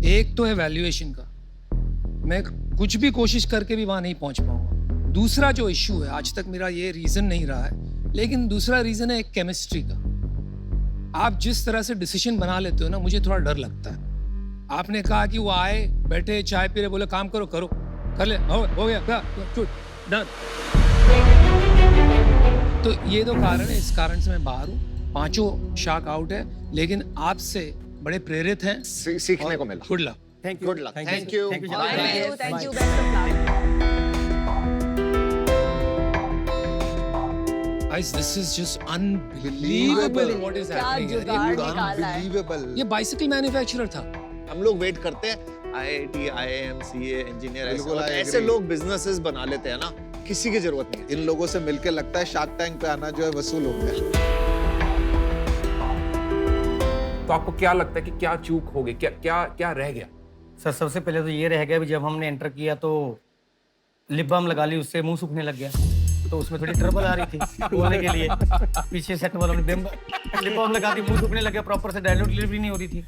एक तो है वैल्यूएशन का, मैं कुछ भी कोशिश करके भी वहां नहीं पहुंच पाऊंगा। दूसरा जो इश्यू है, आज तक मेरा ये रीजन नहीं रहा है, लेकिन दूसरा रीजन है एक केमिस्ट्री का। आप जिस तरह से डिसीजन बना लेते हो ना, मुझे थोड़ा डर लगता है। आपने कहा कि वो आए, बैठे, चाय पी रहे, बोले काम करो, करो, कर ले, हो गया, डन। तो ये तो कारण है, इस कारण से मैं बाहर हूँ। 5 शार्क आउट है, लेकिन आपसे बड़े प्रेरित हैं, सीखने को मिला। Good luck. Thank you, good luck, thank you, thank you, best of luck. Guys, this is just unbelievable what is happening here. Unbelievable. ये बाइसिकल मैन्युफैक्चरर था। हम लोग वेट करते हैं IIT, IIM, CA, इंजीनियर, बिल्कुल, I ऐसे agree. लोग businesses बना लेते हैं ना, किसी की जरूरत नहीं है। इन लोगों से मिलके लगता है शार्क टैंक पे आना जो है वसूल हो गया। तो आपको क्या लगता है कि क्या चूक हो गई, क्या क्या क्या रह गया? सर सबसे पहले तो ये रह गया, जब हमने एंटर किया तो लिप बाम लगा ली, उससे मुंह सूखने लग गया, तो उसमें थोड़ी ट्रबल आ रही थी बोलने के लिए। पीछे सेट वालों ने लिप बाम लगा दी, मुंह सूखने लग गया, प्रॉपर से डायलॉग डिलीवरी नहीं हो रही थी।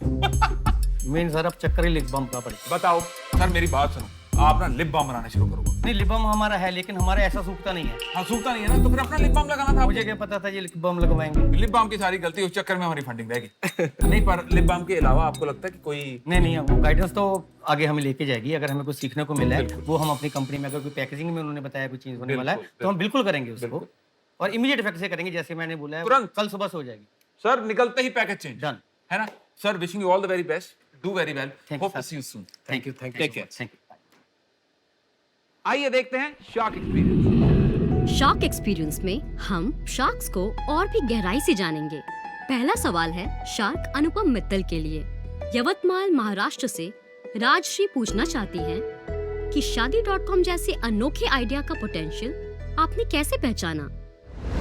मेन सर अब चक्कर ही लिप बाम का पड़ी। बताओ सर, मेरी बात सुनो, आप ना लिप बाम बनाना शुरू करो। नहीं, लिप बाम हमारा है, लेकिन हमारा ऐसा सूखता नहीं है। हाँ, सूखता नहीं है ना, तो फिर अपना लिप बाम लगाना था। मुझे क्या पता था ये लिप बाम लगवाएंगे। लिप बाम की सारी गलती, उस चक्कर में हमारी फंडिंग रहेगी। नहीं, पर लिप बाम के अलावा आपको लगता है कि कोई नहीं, वो गाइडेंस तो आगे हमें लेके जाएगी। अगर हमें कुछ सीखने को मिला है, वो हम अपनी कंपनी में, अगर कोई पैकेजिंग में उन्होंने बताया कोई चीज होने वाला है, तो हम बिल्कुल करेंगे उसको, और इमीडिएट इफेक्ट से करेंगे, जैसे मैंने बोला है, तुरंत कल सुबह से हो जाएगी। सर निकलते ही पैकेज चेंज डन है ना। Sir wishing you all the very best, do very well, hope to see you soon. Thank you, take care. Thank you. आइए देखते हैं शार्क एक्सपीरियंस। शार्क एक्सपीरियंस में हम शार्क्स को और भी गहराई से जानेंगे। पहला सवाल है शार्क अनुपम मित्तल के लिए। यवतमाल महाराष्ट्र से राजश्री पूछना चाहती हैं कि शादी.com जैसे अनोखे आइडिया का पोटेंशियल आपने कैसे पहचाना?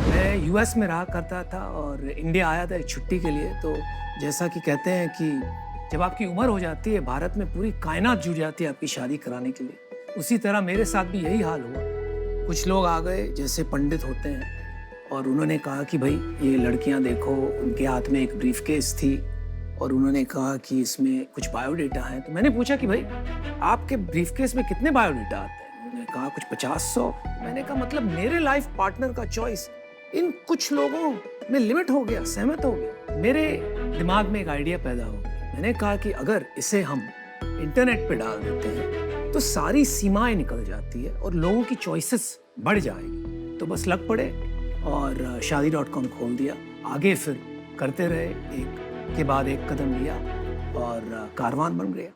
मैं यूएस में रहा करता था और इंडिया आया था एक छुट्टी के लिए। तो जैसा कि कहते हैं कि जब आपकी उम्र हो जाती है, भारत में पूरी कायनात जुट जाती है आपकी शादी कराने के लिए, उसी तरह मेरे साथ भी यही हाल हुआ। कुछ लोग आ गए जैसे पंडित होते हैं, और उन्होंने कहा कि भाई ये लड़कियां देखो, उनके हाथ में एक ब्रीफकेस थी और उन्होंने कहा कि इसमें कुछ बायोडेटा है। तो मैंने पूछा कि भाई आपके ब्रीफकेस में कितने बायोडेटा आते हैं? उन्होंने कहा कुछ 50-100। मैंने कहा मतलब मेरे लाइफ पार्टनर का चॉइस इन कुछ लोगों में लिमिट हो गया, सहमत हो गया। मेरे दिमाग में एक आइडिया पैदा हो गया। मैंने कहा कि अगर इसे हम इंटरनेट पे डाल देते हैं तो सारी सीमाएं निकल जाती है और लोगों की चॉइसेस बढ़ जाएगी। तो बस लग पड़े और शादी.com खोल दिया। आगे फिर करते रहे, एक के बाद एक कदम लिया और कारवान बन गया।